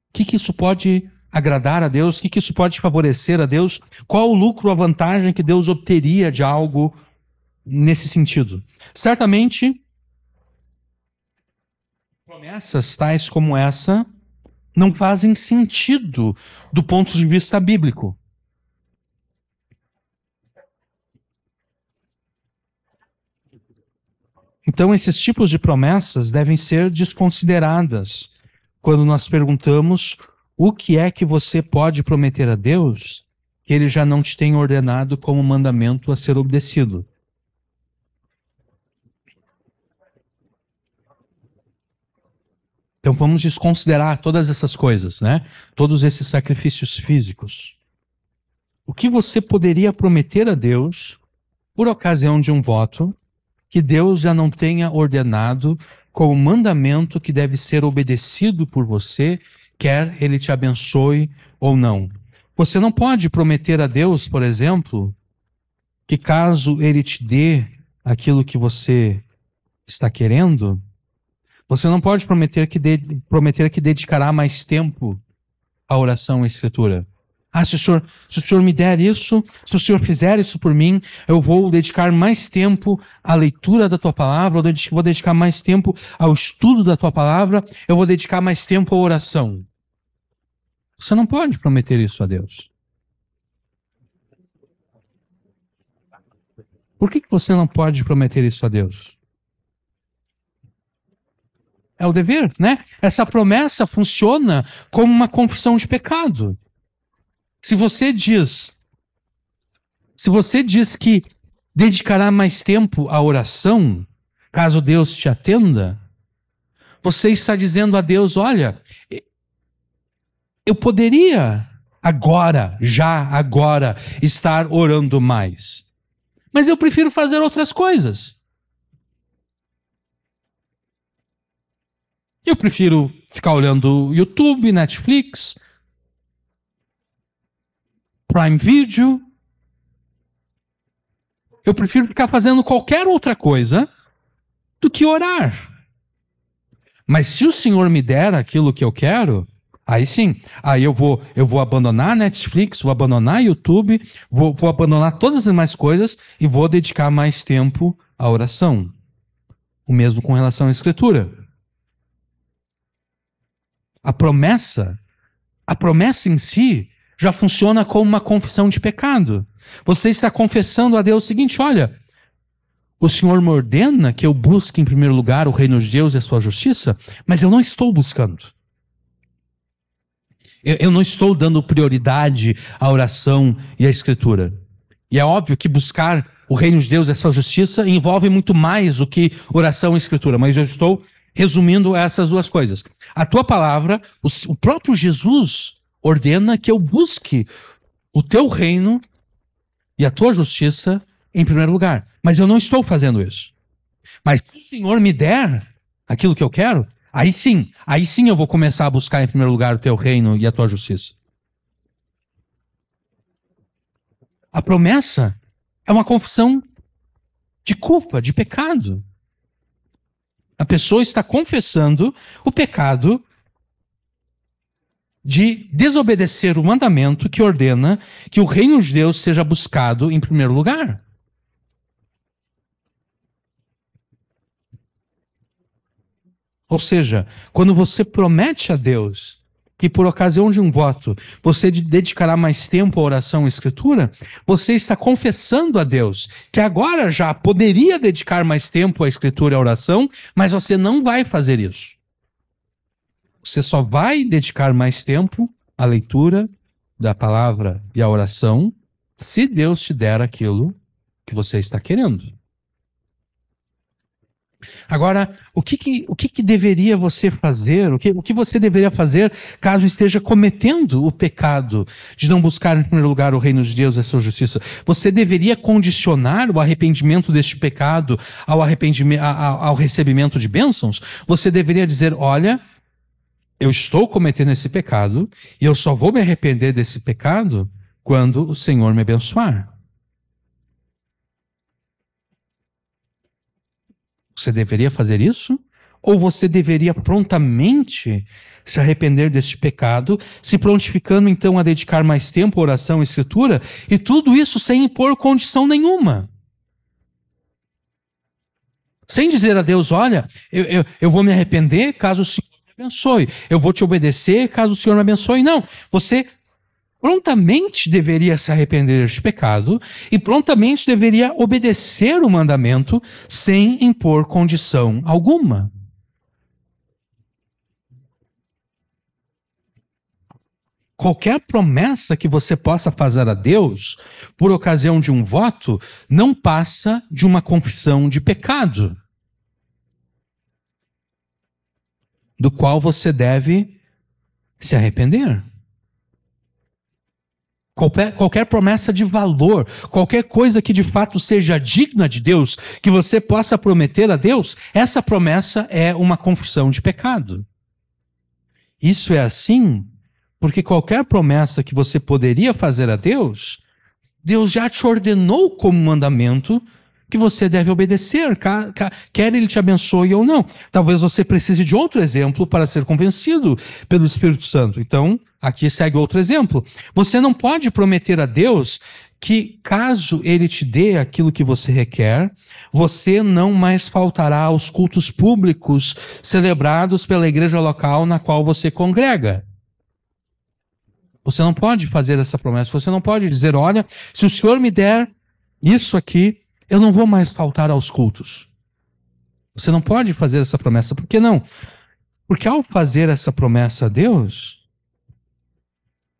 o que isso pode agradar a Deus? O que isso pode favorecer a Deus? Qual o lucro, a vantagem que Deus obteria de algo nesse sentido? Certamente, promessas tais como essa não fazem sentido do ponto de vista bíblico. Então, esses tipos de promessas devem ser desconsideradas quando nós perguntamos o que é que você pode prometer a Deus que Ele já não te tem ordenado como mandamento a ser obedecido. Então vamos desconsiderar todas essas coisas, né? Todos esses sacrifícios físicos. O que você poderia prometer a Deus por ocasião de um voto que Deus já não tenha ordenado como mandamento que deve ser obedecido por você, quer Ele te abençoe ou não? Você não pode prometer a Deus, por exemplo, que caso Ele te dê aquilo que você está querendo, você não pode prometer que dedicará mais tempo à oração e à escritura. Se o senhor me der isso, se o senhor fizer isso por mim, eu vou dedicar mais tempo à leitura da tua palavra, eu vou dedicar mais tempo ao estudo da tua palavra, eu vou dedicar mais tempo à oração. Você não pode prometer isso a Deus. Por que você não pode prometer isso a Deus? É o dever, né? Essa promessa funciona como uma confissão de pecado. Se você diz que dedicará mais tempo à oração, caso Deus te atenda, você está dizendo a Deus, olha, eu poderia já agora, estar orando mais, mas eu prefiro fazer outras coisas. Eu prefiro ficar olhando YouTube, Netflix, Prime Video. Eu prefiro ficar fazendo qualquer outra coisa do que orar. Mas se o Senhor me der aquilo que eu quero, aí sim, aí eu vou abandonar Netflix, vou abandonar YouTube, vou abandonar todas as demais coisas e vou dedicar mais tempo à oração. O mesmo com relação à Escritura. A promessa em si já funciona como uma confissão de pecado. Você está confessando a Deus o seguinte, olha, o Senhor me ordena que eu busque em primeiro lugar o reino de Deus e a sua justiça, mas eu não estou buscando. Eu não estou dando prioridade à oração e à Escritura. E é óbvio que buscar o reino de Deus e a sua justiça envolve muito mais do que oração e Escritura, mas eu estou resumindo essas duas coisas. A tua palavra, o próprio Jesus ordena que eu busque o teu reino e a tua justiça em primeiro lugar. Mas eu não estou fazendo isso. Mas se o Senhor me der aquilo que eu quero, aí sim eu vou começar a buscar em primeiro lugar o teu reino e a tua justiça. A promessa é uma confissão de culpa, de pecado. A pessoa está confessando o pecado de desobedecer o mandamento que ordena que o reino de Deus seja buscado em primeiro lugar. Ou seja, quando você promete a Deus que por ocasião de um voto você dedicará mais tempo à oração e escritura, você está confessando a Deus que agora já poderia dedicar mais tempo à escritura e à oração, mas você não vai fazer isso. Você só vai dedicar mais tempo à leitura da palavra e à oração se Deus te der aquilo que você está querendo. Agora, o que deveria você fazer? O que você deveria fazer caso esteja cometendo o pecado de não buscar em primeiro lugar o reino de Deus e a sua justiça? Você deveria condicionar o arrependimento deste pecado ao recebimento de bênçãos? Você deveria dizer, olha, eu estou cometendo esse pecado e eu só vou me arrepender desse pecado quando o Senhor me abençoar. Você deveria fazer isso? Ou você deveria prontamente se arrepender deste pecado, se prontificando então a dedicar mais tempo à oração e escritura, e tudo isso sem impor condição nenhuma? Sem dizer a Deus, olha, eu vou me arrepender caso o Senhor me abençoe. Eu vou te obedecer caso o Senhor me abençoe. Não, você prontamente deveria se arrepender deste pecado e prontamente deveria obedecer o mandamento sem impor condição alguma. Qualquer promessa que você possa fazer a Deus por ocasião de um voto não passa de uma confissão de pecado, do qual você deve se arrepender. Qualquer promessa de valor, qualquer coisa que de fato seja digna de Deus, que você possa prometer a Deus, essa promessa é uma confissão de pecado. Isso é assim porque qualquer promessa que você poderia fazer a Deus, Deus já te ordenou como mandamento que você deve obedecer, quer Ele te abençoe ou não. Talvez você precise de outro exemplo para ser convencido pelo Espírito Santo. Então, aqui segue outro exemplo. Você não pode prometer a Deus que, caso Ele te dê aquilo que você requer, você não mais faltará aos cultos públicos celebrados pela igreja local na qual você congrega. Você não pode fazer essa promessa. Você não pode dizer, olha, se o Senhor me der isso aqui, eu não vou mais faltar aos cultos. Você não pode fazer essa promessa. Por que não? Porque ao fazer essa promessa a Deus,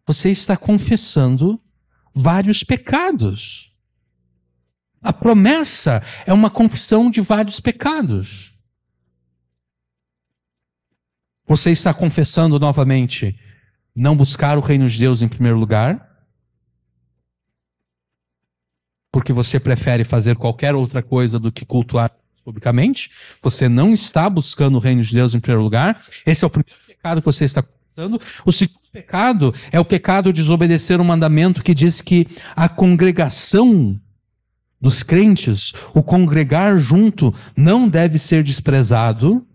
você está confessando vários pecados. A promessa é uma confissão de vários pecados. Você está confessando novamente não buscar o reino de Deus em primeiro lugar, porque você prefere fazer qualquer outra coisa do que cultuar publicamente. Você não está buscando o reino de Deus em primeiro lugar. Esse é o primeiro pecado que você está confessando. O segundo pecado é o pecado de desobedecer o mandamento que diz que a congregação dos crentes, o congregar junto, não deve ser desprezado.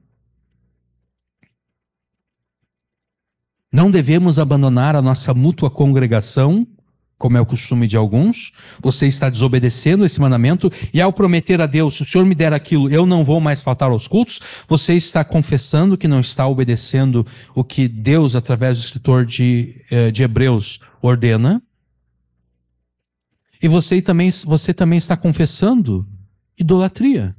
Não devemos abandonar a nossa mútua congregação, como é o costume de alguns. Você está desobedecendo esse mandamento, e ao prometer a Deus, se o Senhor me der aquilo, eu não vou mais faltar aos cultos, você está confessando que não está obedecendo o que Deus, através do escritor de Hebreus, ordena. E você também está confessando idolatria.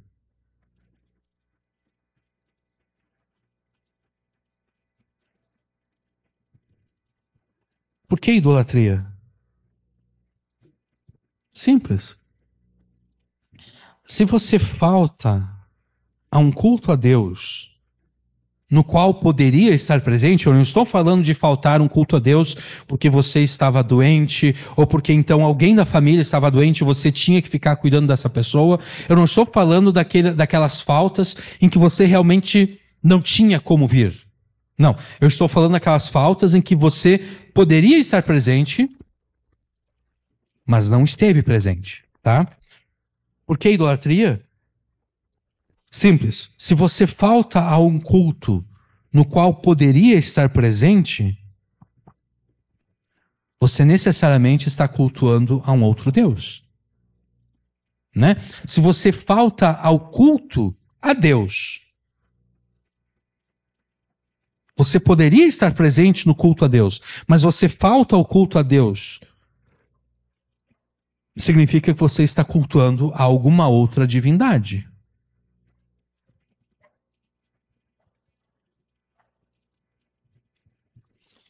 Por que idolatria? Simples. Se você falta a um culto a Deus, no qual poderia estar presente, eu não estou falando de faltar um culto a Deus porque você estava doente, ou porque então alguém da família estava doente e você tinha que ficar cuidando dessa pessoa. Eu não estou falando daquelas faltas em que você realmente não tinha como vir. Não, eu estou falando daquelas faltas em que você poderia estar presente, mas não esteve presente, tá? Por que idolatria? Simples. Se você falta a um culto no qual poderia estar presente, você necessariamente está cultuando a um outro Deus, né? Se você falta ao culto a Deus, você poderia estar presente no culto a Deus, mas você falta ao culto a Deus, significa que você está cultuando a alguma outra divindade.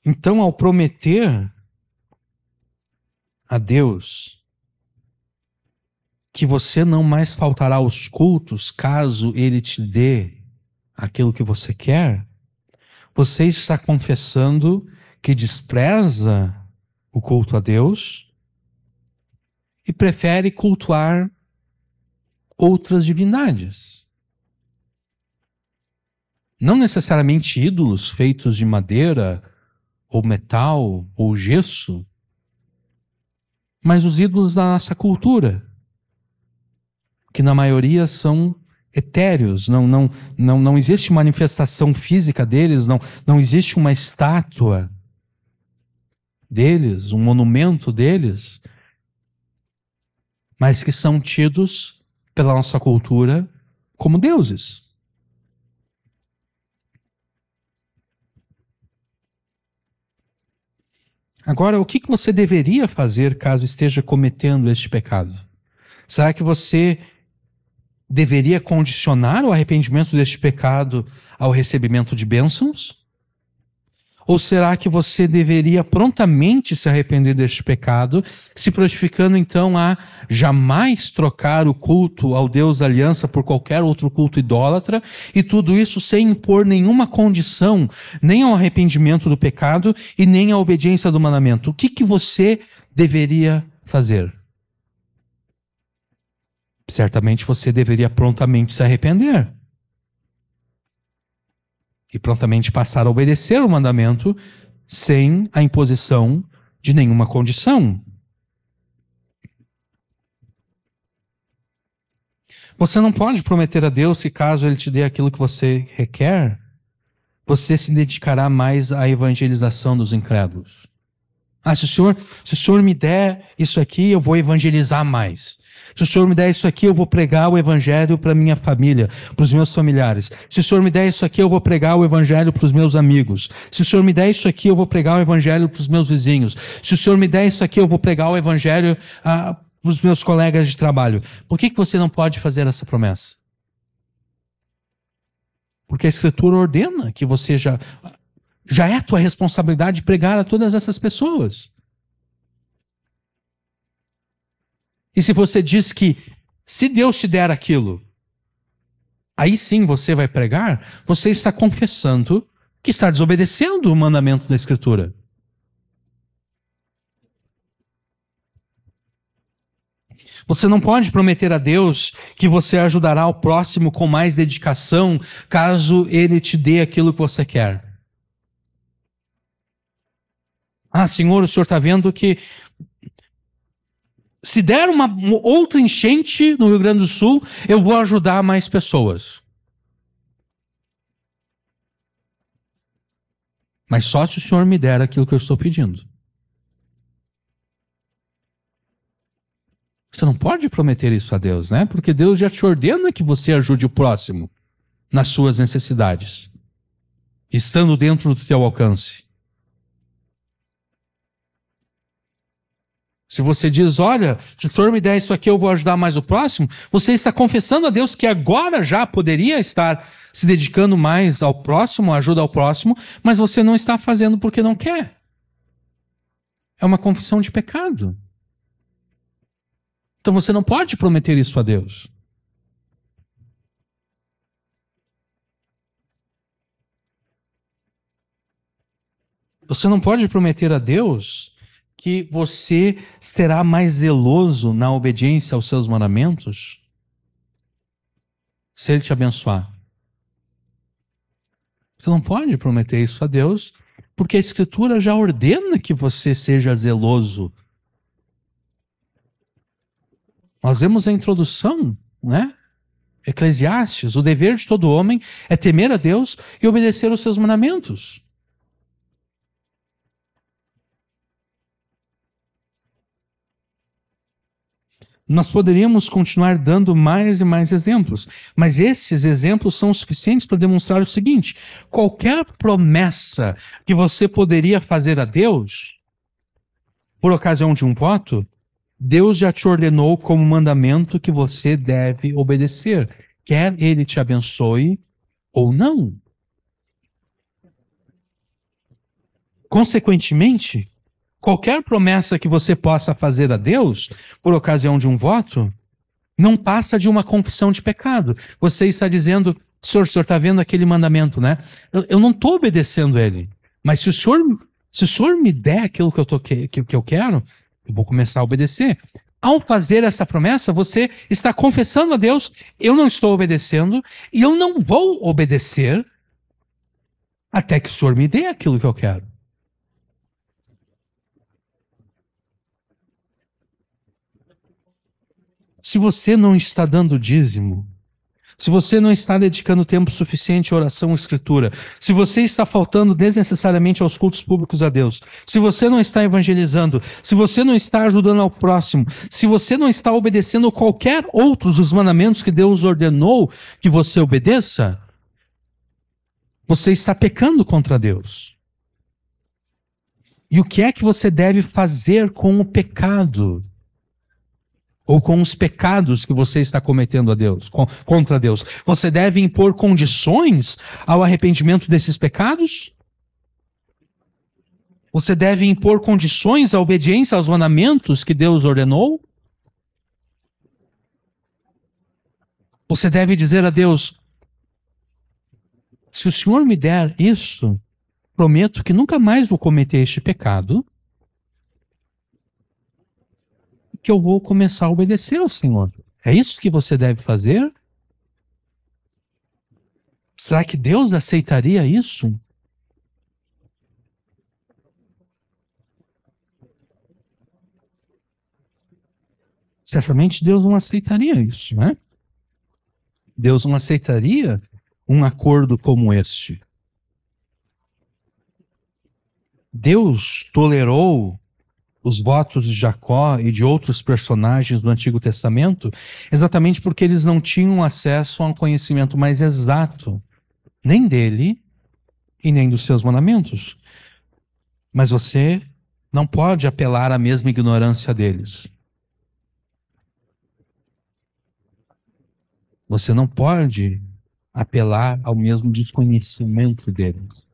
Então, ao prometer a Deus que você não mais faltará aos cultos caso Ele te dê aquilo que você quer, você está confessando que despreza o culto a Deus e prefere cultuar outras divindades. Não necessariamente ídolos feitos de madeira, ou metal, ou gesso, mas os ídolos da nossa cultura, que na maioria são etéreos, não existe manifestação física deles, não existe uma estátua deles, um monumento deles, mas que são tidos pela nossa cultura como deuses. Agora, o que você deveria fazer caso esteja cometendo este pecado? Será que você deveria condicionar o arrependimento deste pecado ao recebimento de bênçãos? Ou será que você deveria prontamente se arrepender deste pecado, se prontificando então a jamais trocar o culto ao Deus da aliança por qualquer outro culto idólatra, e tudo isso sem impor nenhuma condição, nem ao arrependimento do pecado e nem à obediência do mandamento? O que você deveria fazer? Certamente você deveria prontamente se arrepender e prontamente passar a obedecer o mandamento sem a imposição de nenhuma condição. Você não pode prometer a Deus que caso Ele te dê aquilo que você requer, você se dedicará mais à evangelização dos incrédulos. Se o Senhor me der isso aqui, eu vou evangelizar mais. Se o Senhor me der isso aqui, eu vou pregar o evangelho para minha família, para os meus familiares. Se o Senhor me der isso aqui, eu vou pregar o evangelho para os meus amigos. Se o Senhor me der isso aqui, eu vou pregar o evangelho para os meus vizinhos. Se o Senhor me der isso aqui, eu vou pregar o evangelho para os meus colegas de trabalho. Por que você não pode fazer essa promessa? Porque a Escritura ordena que você já é tua responsabilidade pregar a todas essas pessoas. E se você diz que se Deus te der aquilo, aí sim você vai pregar, você está confessando que está desobedecendo o mandamento da Escritura. Você não pode prometer a Deus que você ajudará o próximo com mais dedicação, caso ele te dê aquilo que você quer. Ah, Senhor, o Senhor está vendo que se der uma outra enchente no Rio Grande do Sul, eu vou ajudar mais pessoas. Mas só se o Senhor me der aquilo que eu estou pedindo. Você não pode prometer isso a Deus, né? Porque Deus já te ordena que você ajude o próximo nas suas necessidades, estando dentro do teu alcance. Se você diz, olha, se o Senhor me der isso aqui, eu vou ajudar mais o próximo, você está confessando a Deus que agora já poderia estar se dedicando mais ao próximo, ajuda ao próximo, mas você não está fazendo porque não quer. É uma confissão de pecado. Então você não pode prometer isso a Deus. Você não pode prometer a Deus que você será mais zeloso na obediência aos seus mandamentos se Ele te abençoar. Você não pode prometer isso a Deus, porque a Escritura já ordena que você seja zeloso. Nós vemos a introdução, né? Eclesiastes, o dever de todo homem é temer a Deus e obedecer aos seus mandamentos. Nós poderíamos continuar dando mais e mais exemplos, mas esses exemplos são suficientes para demonstrar o seguinte: qualquer promessa que você poderia fazer a Deus, por ocasião de um voto, Deus já te ordenou como mandamento que você deve obedecer, quer Ele te abençoe ou não. Consequentemente, qualquer promessa que você possa fazer a Deus, por ocasião de um voto, não passa de uma confissão de pecado. Você está dizendo, Senhor, o Senhor está vendo aquele mandamento, né? Eu não estou obedecendo ele, mas se o Senhor me der aquilo que eu quero, eu vou começar a obedecer. Ao fazer essa promessa, você está confessando a Deus, eu não estou obedecendo, e eu não vou obedecer até que o Senhor me dê aquilo que eu quero. Se você não está dando dízimo, se você não está dedicando tempo suficiente à oração e escritura, se você está faltando desnecessariamente aos cultos públicos a Deus, se você não está evangelizando, se você não está ajudando ao próximo, se você não está obedecendo qualquer outro dos mandamentos que Deus ordenou que você obedeça, você está pecando contra Deus. E o que é que você deve fazer com o pecado? Ou com os pecados que você está cometendo a Deus, contra Deus? Você deve impor condições ao arrependimento desses pecados? Você deve impor condições à obediência aos mandamentos que Deus ordenou? Você deve dizer a Deus, se o Senhor me der isso, prometo que nunca mais vou cometer este pecado, que eu vou começar a obedecer ao Senhor. É isso que você deve fazer? Será que Deus aceitaria isso? Certamente Deus não aceitaria isso, né? Deus não aceitaria um acordo como este. Deus tolerou os votos de Jacó e de outros personagens do Antigo Testamento, exatamente porque eles não tinham acesso a um conhecimento mais exato, nem dele e nem dos seus mandamentos. Mas você não pode apelar à mesma ignorância deles. Você não pode apelar ao mesmo desconhecimento deles.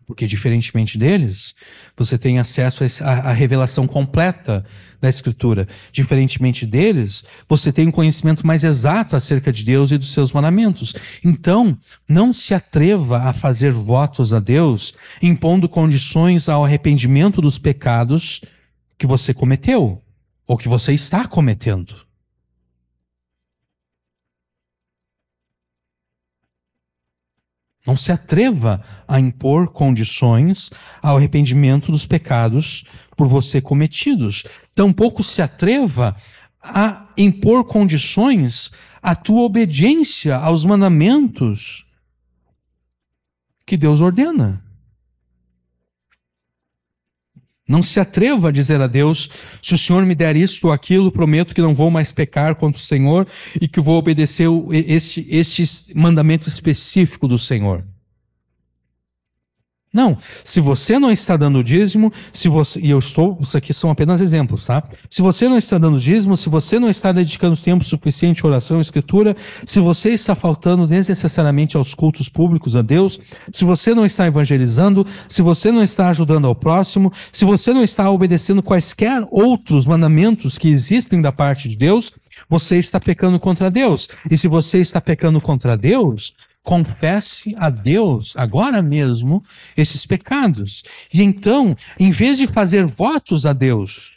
Porque, diferentemente deles, você tem acesso à revelação completa da Escritura. Diferentemente deles, você tem um conhecimento mais exato acerca de Deus e dos seus mandamentos. Então, não se atreva a fazer votos a Deus impondo condições ao arrependimento dos pecados que você cometeu ou que você está cometendo. Não se atreva a impor condições ao arrependimento dos pecados por você cometidos. Tampouco se atreva a impor condições à tua obediência aos mandamentos que Deus ordena. Não se atreva a dizer a Deus: se o Senhor me der isto ou aquilo, prometo que não vou mais pecar contra o Senhor e que vou obedecer este mandamento específico do Senhor. Não, se você não está dando dízimo, isso aqui são apenas exemplos, tá? Se você não está dando dízimo, se você não está dedicando tempo suficiente à oração e escritura, se você está faltando desnecessariamente aos cultos públicos a Deus, se você não está evangelizando, se você não está ajudando ao próximo, se você não está obedecendo quaisquer outros mandamentos que existem da parte de Deus, você está pecando contra Deus. E se você está pecando contra Deus, confesse a Deus agora mesmo esses pecados. E então, em vez de fazer votos a Deus,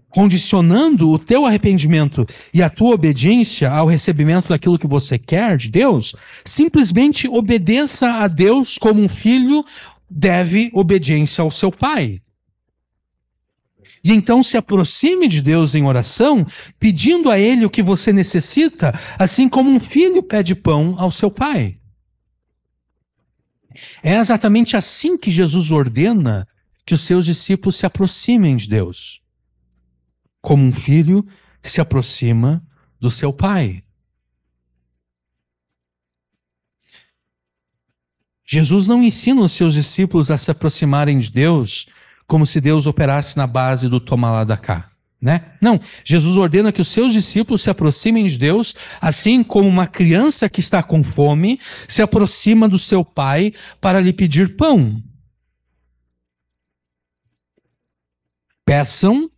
condicionando o teu arrependimento e a tua obediência ao recebimento daquilo que você quer de Deus, simplesmente obedeça a Deus como um filho deve obediência ao seu pai. E então se aproxime de Deus em oração, pedindo a Ele o que você necessita, assim como um filho pede pão ao seu pai. É exatamente assim que Jesus ordena que os seus discípulos se aproximem de Deus, como um filho que se aproxima do seu pai. Jesus não ensina os seus discípulos a se aproximarem de Deus como se Deus operasse na base do toma lá da cá, né? Não, Jesus ordena que os seus discípulos se aproximem de Deus, assim como uma criança que está com fome se aproxima do seu pai para lhe pedir pão. Peçam,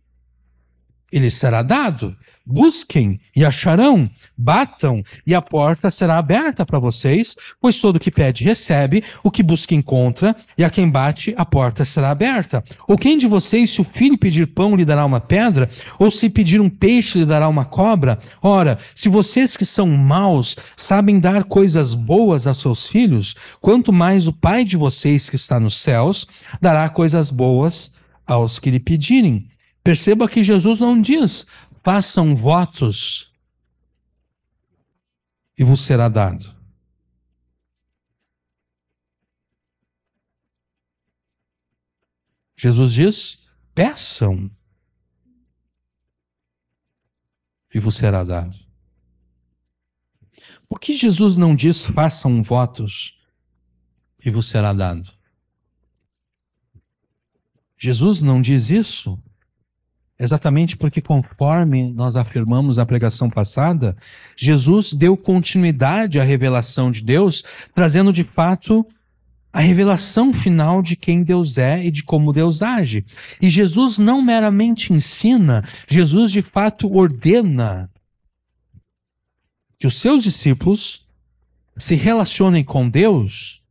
e lhes será dado. Busquem e acharão, batam e a porta será aberta para vocês, pois todo que pede recebe, o que busca encontra, e a quem bate a porta será aberta. Ou quem de vocês, se o filho pedir pão, lhe dará uma pedra? Ou se pedir um peixe, lhe dará uma cobra? Ora, se vocês que são maus sabem dar coisas boas a seus filhos, quanto mais o Pai de vocês que está nos céus dará coisas boas aos que lhe pedirem. Perceba que Jesus não diz: façam votos e vos será dado. Jesus diz: peçam e vos será dado. Por que Jesus não diz: façam votos e vos será dado? Jesus não diz isso exatamente porque, conforme nós afirmamos na pregação passada, Jesus deu continuidade à revelação de Deus, trazendo de fato a revelação final de quem Deus é e de como Deus age. E Jesus não meramente ensina, Jesus de fato ordena que os seus discípulos se relacionem com Deus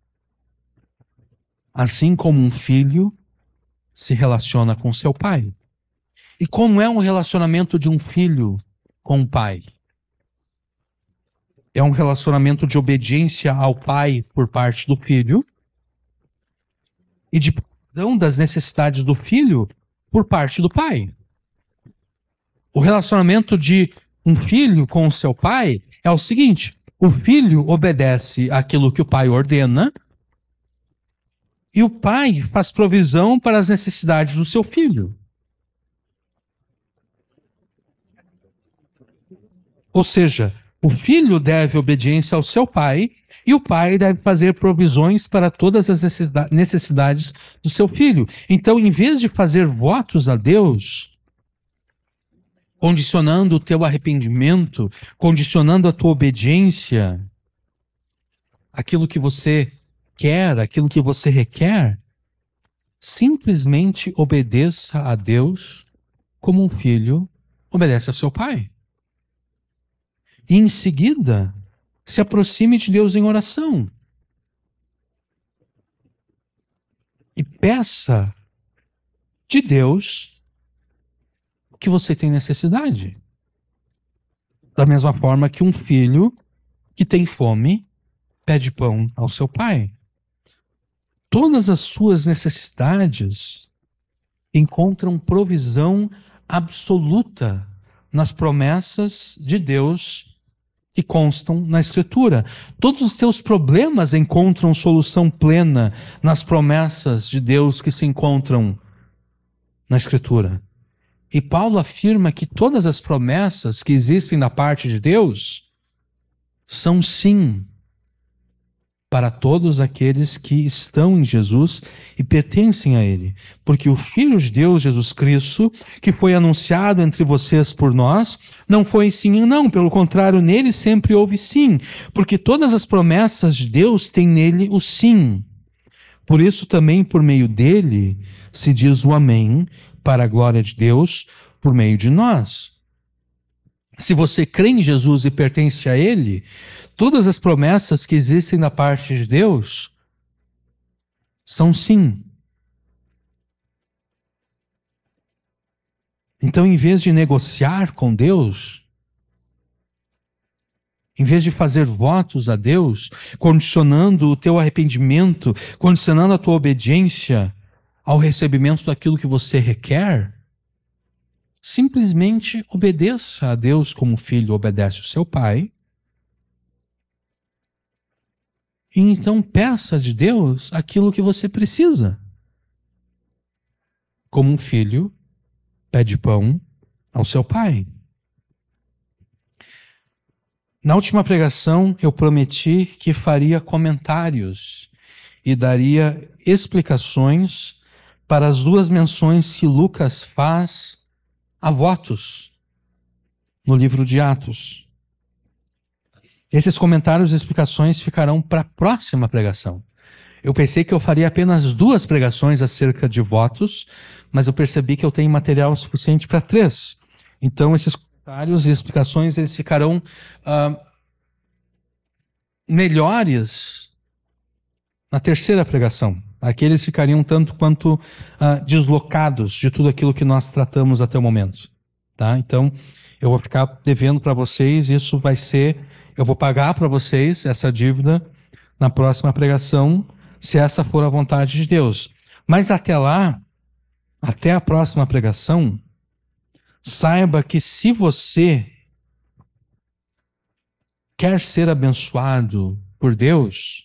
assim como um filho se relaciona com seu pai. E como é um relacionamento de um filho com o pai? É um relacionamento de obediência ao pai por parte do filho e de perdão das necessidades do filho por parte do pai. O relacionamento de um filho com o seu pai é o seguinte: o filho obedece àquilo que o pai ordena e o pai faz provisão para as necessidades do seu filho. Ou seja, o filho deve obediência ao seu pai e o pai deve fazer provisões para todas as necessidades do seu filho. Então, em vez de fazer votos a Deus, condicionando o teu arrependimento, condicionando a tua obediência, aquilo que você quer, aquilo que você requer, simplesmente obedeça a Deus como um filho obedece a seu pai. E em seguida, se aproxime de Deus em oração. E peça de Deus o que você tem necessidade. Da mesma forma que um filho que tem fome pede pão ao seu pai. Todas as suas necessidades encontram provisão absoluta nas promessas de Deus que constam na Escritura. Todos os teus problemas encontram solução plena nas promessas de Deus que se encontram na Escritura. E Paulo afirma que todas as promessas que existem da parte de Deus são sim para todos aqueles que estão em Jesus e pertencem a Ele. Porque o Filho de Deus, Jesus Cristo, que foi anunciado entre vocês por nós, não foi sim e não. Pelo contrário, nele sempre houve sim. Porque todas as promessas de Deus têm nele o sim. Por isso também, por meio dele, se diz o amém, para a glória de Deus, por meio de nós. Se você crê em Jesus e pertence a Ele, todas as promessas que existem da parte de Deus são sim. Então, em vez de negociar com Deus, em vez de fazer votos a Deus, condicionando o teu arrependimento, condicionando a tua obediência ao recebimento daquilo que você requer, simplesmente obedeça a Deus como o filho obedece o seu pai. E então peça de Deus aquilo que você precisa. Como um filho pede pão ao seu pai. Na última pregação eu prometi que faria comentários e daria explicações para as duas menções que Lucas faz a votos no livro de Atos. Esses comentários e explicações ficarão para a próxima pregação. Eu pensei que eu faria apenas 2 pregações acerca de votos, mas eu percebi que eu tenho material suficiente para 3. Então esses comentários e explicações eles ficarão melhores na terceira pregação. Aqueles ficariam tanto quanto deslocados de tudo aquilo que nós tratamos até o momento. Tá? Então, eu vou ficar devendo para vocês, isso vai ser, eu vou pagar para vocês essa dívida na próxima pregação, se essa for a vontade de Deus. Mas até lá, até a próxima pregação, saiba que se você quer ser abençoado por Deus,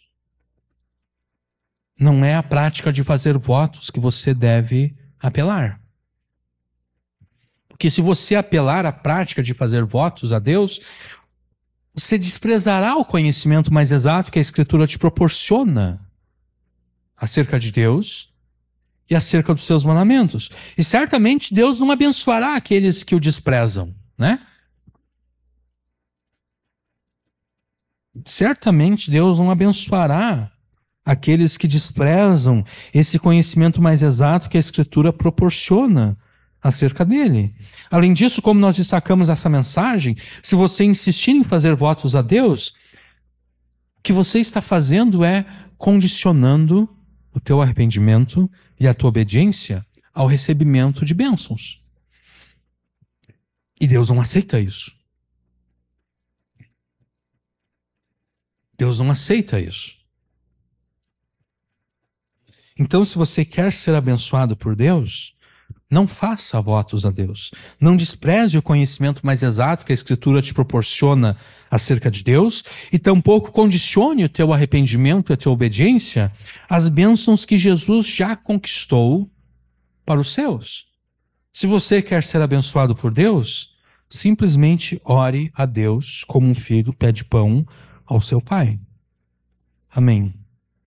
não é a prática de fazer votos que você deve apelar. Porque se você apelar à prática de fazer votos a Deus, você desprezará o conhecimento mais exato que a Escritura te proporciona acerca de Deus e acerca dos seus mandamentos. E certamente Deus não abençoará aqueles que o desprezam, né? Certamente Deus não abençoará aqueles que desprezam esse conhecimento mais exato que a Escritura proporciona acerca dele. Além disso, como nós destacamos nessa mensagem, se você insistir em fazer votos a Deus, o que você está fazendo é condicionando o teu arrependimento e a tua obediência ao recebimento de bênçãos. E Deus não aceita isso. Deus não aceita isso. Então, se você quer ser abençoado por Deus, não faça votos a Deus. Não despreze o conhecimento mais exato que a Escritura te proporciona acerca de Deus e tampouco condicione o teu arrependimento e a tua obediência às bênçãos que Jesus já conquistou para os seus. Se você quer ser abençoado por Deus, simplesmente ore a Deus como um filho pede pão ao seu pai. Amém.